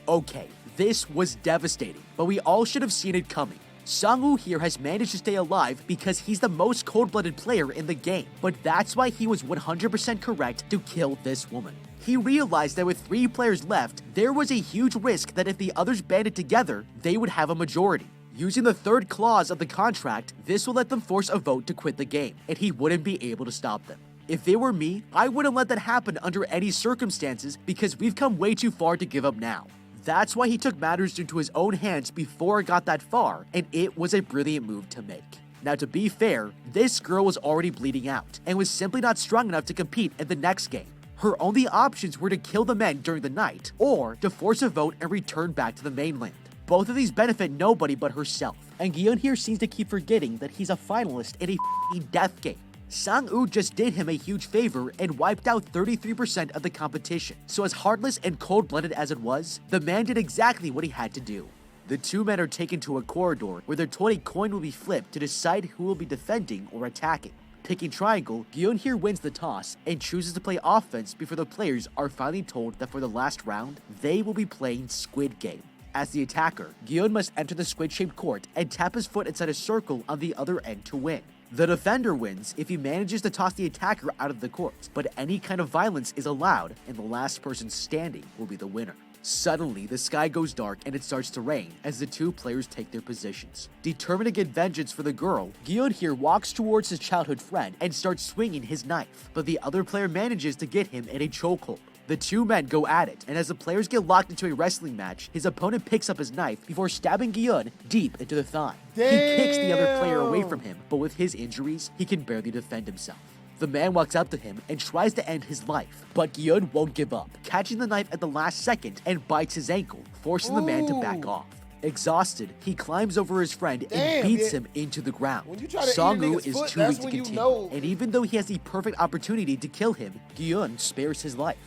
Okay, this was devastating, but we all should have seen it coming. Song-woo here has managed to stay alive because he's the most cold-blooded player in the game, but that's why he was 100% correct to kill this woman. He realized that with 3 players left, there was a huge risk that if the others banded together, they would have a majority. Using the 3rd clause of the contract, this will let them force a vote to quit the game, and he wouldn't be able to stop them. If it were me, I wouldn't let that happen under any circumstances because we've come way too far to give up now. That's why he took matters into his own hands before it got that far, and it was a brilliant move to make. Now, to be fair, this girl was already bleeding out and was simply not strong enough to compete in the next game. Her only options were to kill the men during the night or to force a vote and return back to the mainland. Both of these benefit nobody but herself, and Gion here seems to keep forgetting that he's a finalist in a f***ing death game. Sang-woo just did him a huge favor and wiped out 33% of the competition, so as heartless and cold-blooded as it was, the man did exactly what he had to do. The 2 men are taken to a corridor where they're told a coin will be flipped to decide who will be defending or attacking. Picking triangle, Gion here wins the toss and chooses to play offense before the players are finally told that for the last round, they will be playing Squid Game. As the attacker, Gion must enter the squid-shaped court and tap his foot inside a circle on the other end to win. The defender wins if he manages to toss the attacker out of the court, but any kind of violence is allowed and the last person standing will be the winner. Suddenly, the sky goes dark and it starts to rain as the 2 players take their positions. Determined to get vengeance for the girl, Gion here walks towards his childhood friend and starts swinging his knife, but the other player manages to get him in a chokehold. The 2 men go at it, and as the players get locked into a wrestling match, his opponent picks up his knife before stabbing Gion deep into the thigh. Damn. He kicks the other player away from him, but with his injuries, he can barely defend himself. The man walks up to him and tries to end his life, but Gion won't give up, catching the knife at the last second and bites his ankle, forcing the man to back off. Exhausted, he climbs over his friend and beats him into the ground. Song-woo is too weak to continue, and even though he has the perfect opportunity to kill him, Gion spares his life.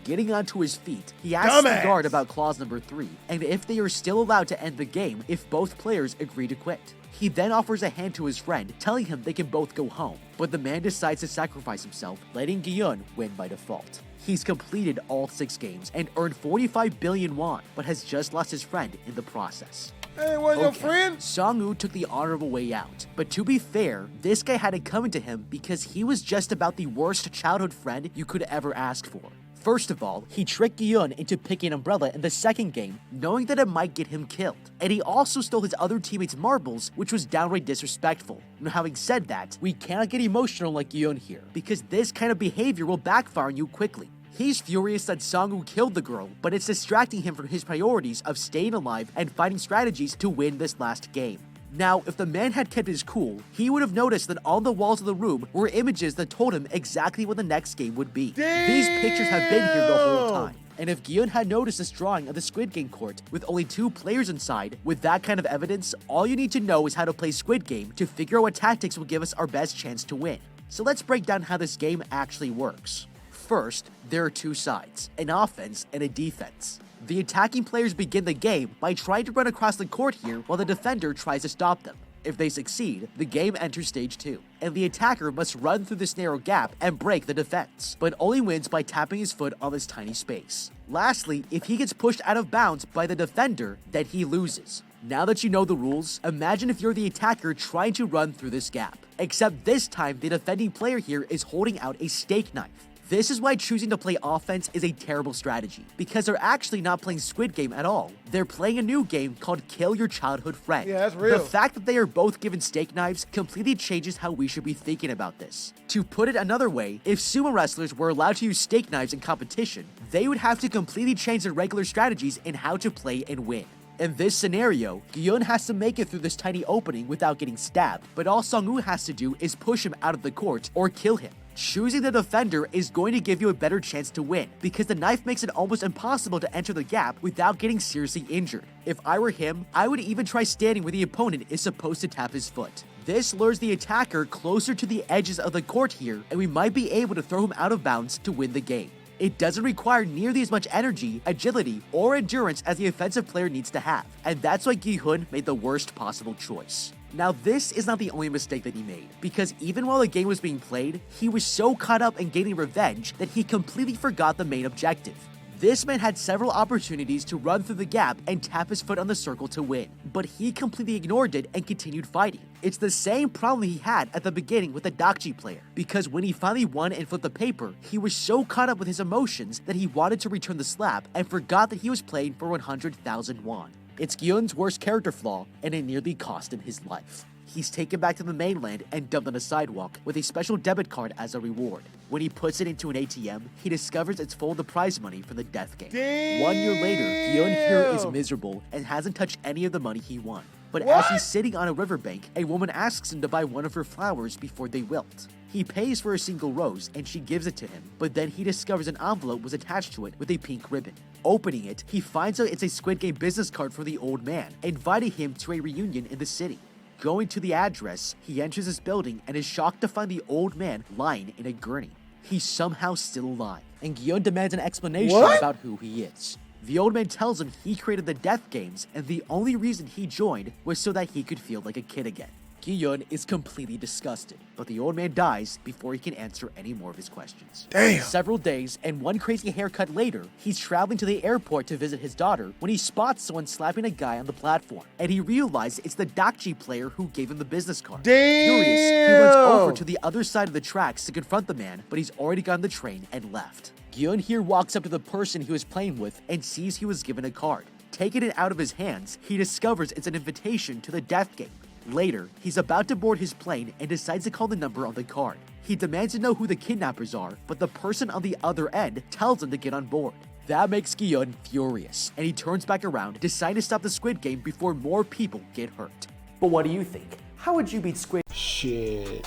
Getting onto his feet, he asks the guard about clause number 3, and if they are still allowed to end the game if both players agree to quit. He then offers a hand to his friend, telling him they can both go home, but the man decides to sacrifice himself, letting Gion win by default. He's completed all 6 games and earned 45 billion won, but has just lost his friend in the process. Hey, what, your friend? Song-woo took the honorable way out, but to be fair, this guy had it coming to him because he was just about the worst childhood friend you could ever ask for. First of all, he tricked Gion into picking an umbrella in the second game, knowing that it might get him killed. And he also stole his other teammates' marbles, which was downright disrespectful. Now, having said that, we cannot get emotional like Gion here, because this kind of behavior will backfire on you quickly. He's furious that Sang-woo killed the girl, but it's distracting him from his priorities of staying alive and finding strategies to win this last game. Now, if the man had kept his cool, he would have noticed that on the walls of the room were images that told him exactly what the next game would be. Damn. These pictures have been here the whole time. And if Gion had noticed this drawing of the Squid Game court with only 2 players inside, with that kind of evidence, all you need to know is how to play Squid Game to figure out what tactics will give us our best chance to win. So let's break down how this game actually works. First, there are 2 sides, an offense and a defense. The attacking players begin the game by trying to run across the court here while the defender tries to stop them. If they succeed, the game enters stage 2, and the attacker must run through this narrow gap and break the defense, but only wins by tapping his foot on this tiny space. Lastly, if he gets pushed out of bounds by the defender, then he loses. Now that you know the rules, imagine if you're the attacker trying to run through this gap. Except this time, the defending player here is holding out a steak knife. This is why choosing to play offense is a terrible strategy, because they're actually not playing Squid Game at all. They're playing a new game called Kill Your Childhood Friend. Yeah, that's real. The fact that they are both given steak knives completely changes how we should be thinking about this. To put it another way, if sumo wrestlers were allowed to use steak knives in competition, they would have to completely change their regular strategies in how to play and win. In this scenario, Gion has to make it through this tiny opening without getting stabbed, but all Sang-woo has to do is push him out of the court or kill him. Choosing the defender is going to give you a better chance to win, because the knife makes it almost impossible to enter the gap without getting seriously injured. If I were him, I would even try standing where the opponent is supposed to tap his foot. This lures the attacker closer to the edges of the court here, and we might be able to throw him out of bounds to win the game. It doesn't require nearly as much energy, agility, or endurance as the offensive player needs to have, and that's why Gi-hun made the worst possible choice. Now, this is not the only mistake that he made, because even while the game was being played, he was so caught up in gaining revenge that he completely forgot the main objective. This man had several opportunities to run through the gap and tap his foot on the circle to win, but he completely ignored it and continued fighting. It's the same problem he had at the beginning with the Dakji player, because when he finally won and flipped the paper, he was so caught up with his emotions that he wanted to return the slap and forgot that he was playing for 100,000 won. It's Gi-hun's worst character flaw, and it nearly cost him his life. He's taken back to the mainland and dumped on a sidewalk with a special debit card as a reward. When he puts it into an ATM, he discovers it's full of the prize money from the death game. Damn. 1 year later, Gi-hun here is miserable and hasn't touched any of the money he won. But as he's sitting on a riverbank, a woman asks him to buy one of her flowers before they wilt. He pays for a single rose and she gives it to him, but then he discovers an envelope was attached to it with a pink ribbon. Opening it, he finds out it's a Squid Game business card for the old man, inviting him to a reunion in the city. Going to the address, he enters his building and is shocked to find the old man lying in a gurney. He's somehow still alive, and Gi-hun demands an explanation about who he is. The old man tells him he created the death games, and the only reason he joined was so that he could feel like a kid again. Gi-hun is completely disgusted, but the old man dies before he can answer any more of his questions. Damn. Several days and one crazy haircut later, he's traveling to the airport to visit his daughter when he spots someone slapping a guy on the platform, and he realizes it's the Dakji player who gave him the business card. Damn. Furious, he runs over to the other side of the tracks to confront the man, but he's already gotten the train and left. Gi-hun here walks up to the person he was playing with and sees he was given a card. Taking it out of his hands, he discovers it's an invitation to the death game. Later, he's about to board his plane and decides to call the number on the card. He demands to know who the kidnappers are, but the person on the other end tells him to get on board. That makes Gi-hun furious, and he turns back around, deciding to stop the Squid Game before more people get hurt. But what do you think? How would you beat Squid? Shit,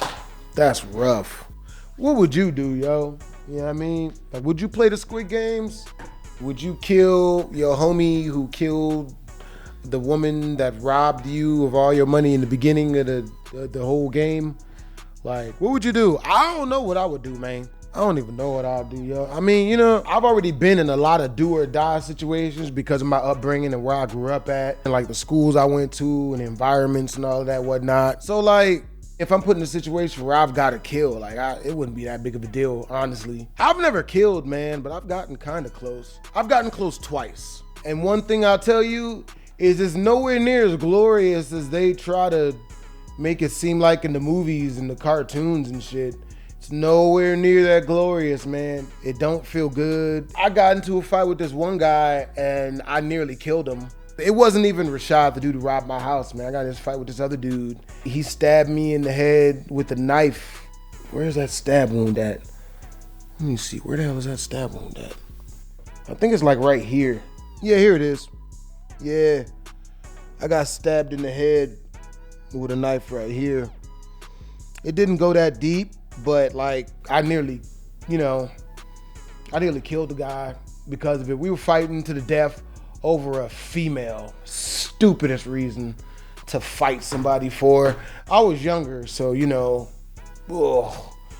that's rough. What would you do, yo? You know what I mean? Like, would you play the Squid Games? Would you kill your homie who killed the woman that robbed you of all your money in the beginning of the whole game? Like, what would you do? I don't know what I would do, man. I don't even know what I'll do, yo. I mean, you know, I've already been in a lot of do or die situations because of my upbringing and where I grew up at, and like the schools I went to and the environments and all of that whatnot. So like, if I'm put in a situation where I've got to kill, like it wouldn't be that big of a deal, honestly. I've never killed, man, but I've gotten kind of close. I've gotten close twice. And one thing I'll tell you is it's nowhere near as glorious as they try to make it seem like in the movies and the cartoons and shit. It's nowhere near that glorious, man. It don't feel good. I got into a fight with this one guy and I nearly killed him. It wasn't even Rashad, the dude who robbed my house, man. I got in this fight with this other dude. He stabbed me in the head with a knife. Where's that stab wound at? Let me see, where the hell is that stab wound at? I think it's like right here. Yeah, here it is. Yeah, I got stabbed in the head with a knife right here. It didn't go that deep, but like I nearly killed the guy because of it. We were fighting to the death over a female. Stupidest reason to fight somebody for. I was younger, so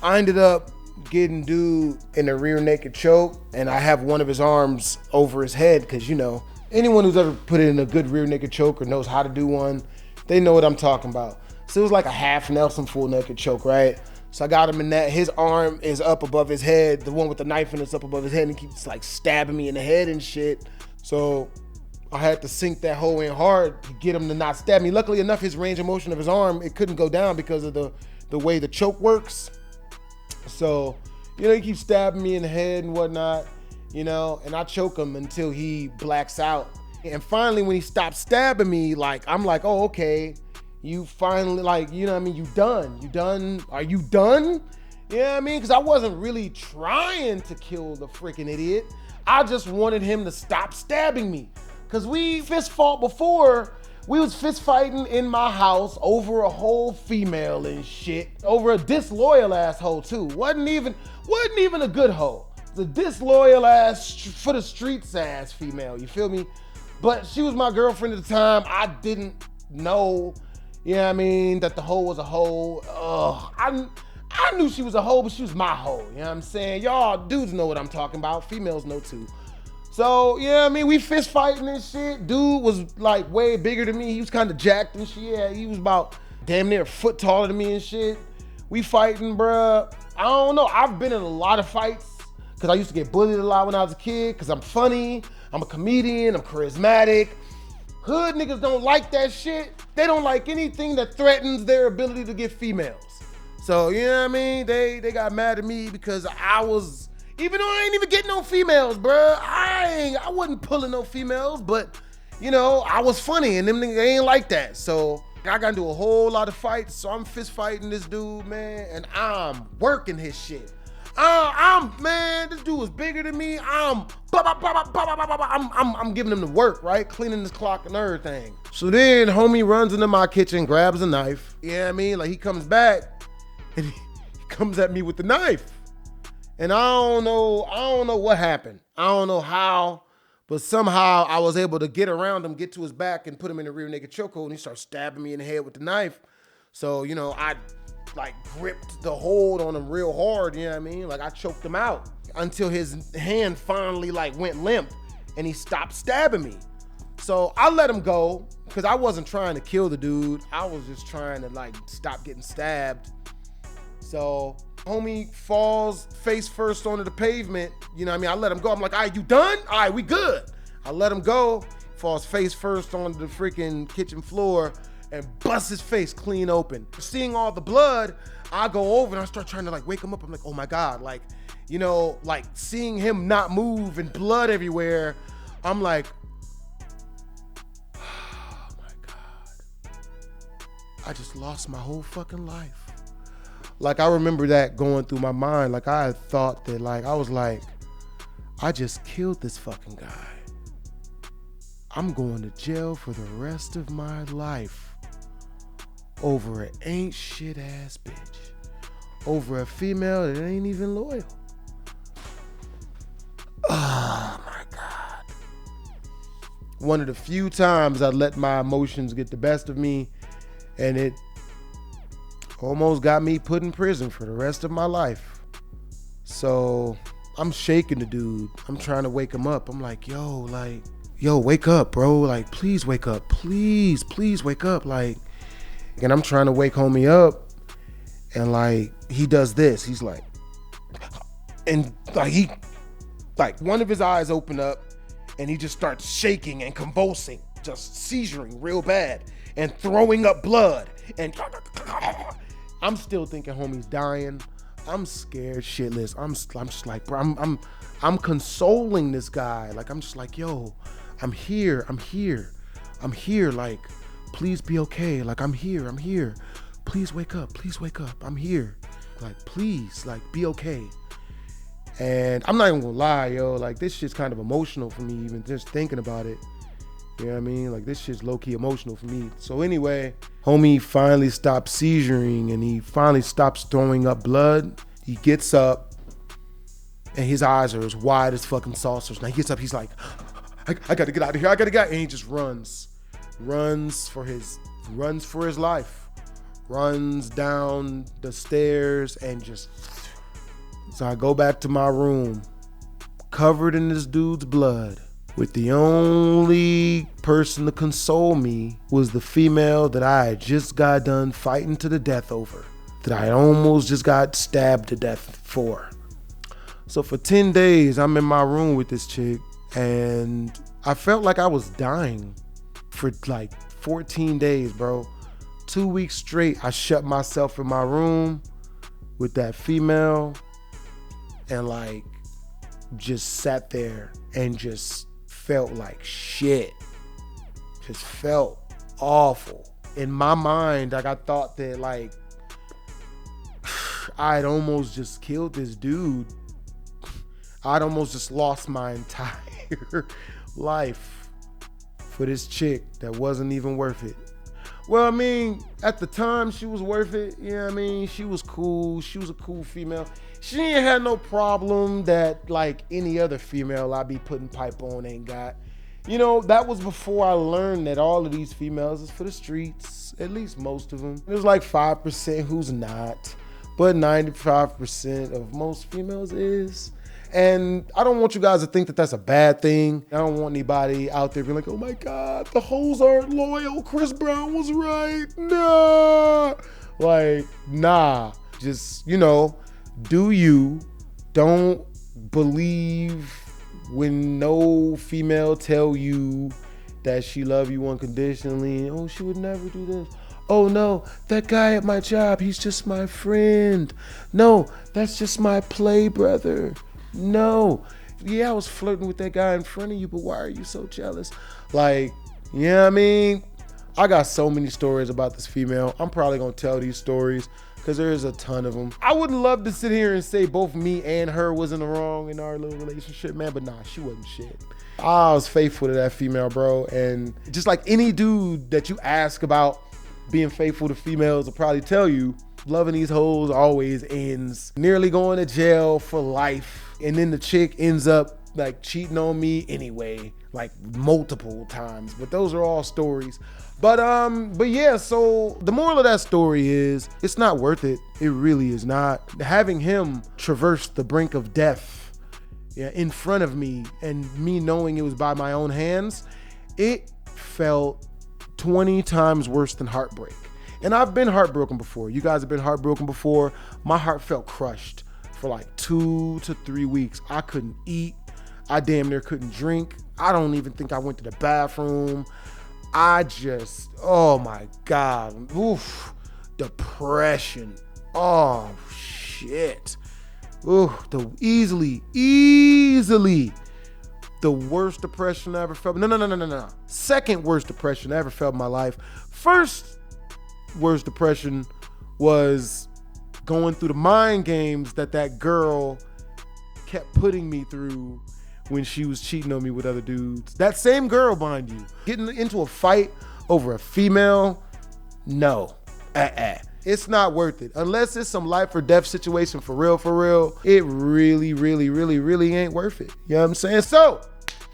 I ended up getting dude in a rear naked choke, and I have one of his arms over his head because anyone who's ever put in a good rear naked choke or knows how to do one, they know what I'm talking about. So it was like a half Nelson full naked choke, right? So I got him in that. His arm is up above his head. The one with the knife in it's up above his head, and he keeps like stabbing me in the head and shit. So I had to sink that hole in hard to get him to not stab me. Luckily enough, his range of motion of his arm, it couldn't go down because of the way the choke works. So, he keeps stabbing me in the head and whatnot, and I choke him until he blacks out. And finally, when he stopped stabbing me, like, I'm like, oh, okay, you finally, like, you done. You done? Are you done? You know what I mean? Because I wasn't really trying to kill the freaking idiot. I just wanted him to stop stabbing me. Because we fist fought before We was fist fighting in my house over a whole female and shit. Over a disloyal asshole too. Wasn't even a good hoe. The disloyal ass for the streets ass female, you feel me? But she was my girlfriend at the time. I didn't know, you know what I mean, that the hoe was a hoe. I knew she was a hoe, but she was my hoe, you know what I'm saying? Y'all dudes know what I'm talking about. Females know too. So, you know what I mean? We fist fighting and shit. Dude was like way bigger than me. He was kind of jacked and shit. Yeah, he was about damn near a foot taller than me and shit. We fighting, bruh. I don't know. I've been in a lot of fights because I used to get bullied a lot when I was a kid because I'm funny. I'm a comedian. I'm charismatic. Hood niggas don't like that shit. They don't like anything that threatens their ability to get females. So, you know what I mean? They got mad at me because I was... Even though I ain't even getting no females, bruh. I wasn't pulling no females, but, you know, I was funny and them niggas ain't like that. So I got into a whole lot of fights. So I'm fist fighting this dude, man, and I'm working his shit. Man, this dude was bigger than me. I'm giving him the work, right? Cleaning this clock and everything. So then homie runs into my kitchen, grabs a knife. You know what I mean? Like he comes back and he comes at me with the knife. And I don't know what happened. I don't know how, but somehow I was able to get around him, get to his back, and put him in a rear naked chokehold, and he started stabbing me in the head with the knife. So, you know, I like gripped the hold on him real hard, you know what I mean? Like I choked him out until his hand finally like went limp and he stopped stabbing me. So I let him go because I wasn't trying to kill the dude. I was just trying to like stop getting stabbed. So homie falls face first onto the pavement. You know what I mean? I let him go. I'm like, all right, you done? All right, we good. I let him go. Falls face first onto the freaking kitchen floor and busts his face clean open. Seeing all the blood, I go over and I start trying to like wake him up. I'm like, oh my God. Like, you know, like seeing him not move and blood everywhere. I'm like, oh my God. I just lost my whole fucking life. Like, I remember that going through my mind. Like, I thought that, like, I was like, I just killed this fucking guy. I'm going to jail for the rest of my life over an ain't shit ass bitch. Over a female that ain't even loyal. Oh my God. One of the few times I let my emotions get the best of me, and it almost got me put in prison for the rest of my life. So I'm shaking the dude. I'm trying to wake him up. I'm like, yo, wake up, bro. Like, please wake up. Please wake up. Like, and I'm trying to wake homie up. And like, he does this. He's like, and like one of his eyes open up and he just starts shaking and convulsing, just seizuring real bad and throwing up blood. And I'm still thinking homie's dying. I'm scared shitless. I'm just like, bro, I'm consoling this guy. Like, I'm just like, yo, I'm here. Like, please be okay. Like, I'm here. Please wake up. I'm here. Like, please, like, be okay. And I'm not even gonna lie, yo, like, this shit's kind of emotional for me, even just thinking about it. You know what I mean? Like, this shit's low-key emotional for me. So anyway, homie finally stops seizuring and he finally stops throwing up blood. He gets up and his eyes are as wide as fucking saucers. Now he gets up, he's like, I gotta get out of here. And he just runs for his life. Runs down the stairs and just... So I go back to my room, covered in this dude's blood, with the only person to console me was the female that I had just got done fighting to the death over, that I almost just got stabbed to death for. So for 10 days, I'm in my room with this chick, and I felt like I was dying for like 14 days, bro. 2 weeks straight, I shut myself in my room with that female and like just sat there and just felt like shit. Just felt awful. In my mind, like, I thought that like I'd almost just killed this dude. I'd almost just lost my entire life for this chick that wasn't even worth it. Well, I mean, at the time she was worth it. You know what I mean? She was cool. She was a cool female. She ain't had no problem that like any other female I be putting pipe on ain't got. You know, that was before I learned that all of these females is for the streets, at least most of them. There's like 5% who's not, but 95% of most females is. And I don't want you guys to think that that's a bad thing. I don't want anybody out there being like, oh my God, the hoes aren't loyal. Chris Brown was right. Nah. Like, nah. Just, you know, do you. Don't believe when no female tell you that she love you unconditionally. Oh, she would never do this. Oh no, that guy at my job, he's just my friend. No, that's just my play brother. No, yeah, I was flirting with that guy in front of you, but why are you so jealous? Like, you know what I mean? I got so many stories about this female. I'm probably gonna tell these stories because there's a ton of them. I would love to sit here and say both me and her was in the wrong in our little relationship, man, but nah, she wasn't shit. I was faithful to that female, bro. And just like any dude that you ask about being faithful to females will probably tell you, loving these hoes always ends nearly going to jail for life. And then the chick ends up like cheating on me anyway, like multiple times. But those are all stories. But yeah, so the moral of that story is it's not worth it. It really is not. Having him traverse the brink of death, yeah, in front of me and me knowing it was by my own hands, it felt 20 times worse than heartbreak. And I've been heartbroken before. You guys have been heartbroken before. My heart felt crushed for like 2 to 3 weeks. I couldn't eat. I damn near couldn't drink. I don't even think I went to the bathroom. I just, oh my God. Oof, depression. Oh shit. Ooh, easily the worst depression I ever felt. No. Second worst depression I ever felt in my life. First worst depression was going through the mind games that girl kept putting me through when she was cheating on me with other dudes. That same girl, mind you. Getting into a fight over a female, no. It's not worth it. Unless it's some life or death situation for real, it really ain't worth it. You know what I'm saying? So,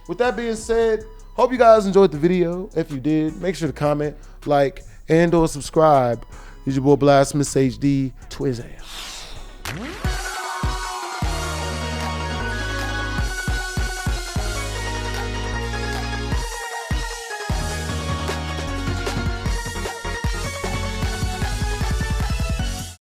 with that being said, hope you guys enjoyed the video. If you did, make sure to comment, like, and or subscribe. It's your boy BlastphamousHD. Twiz ass.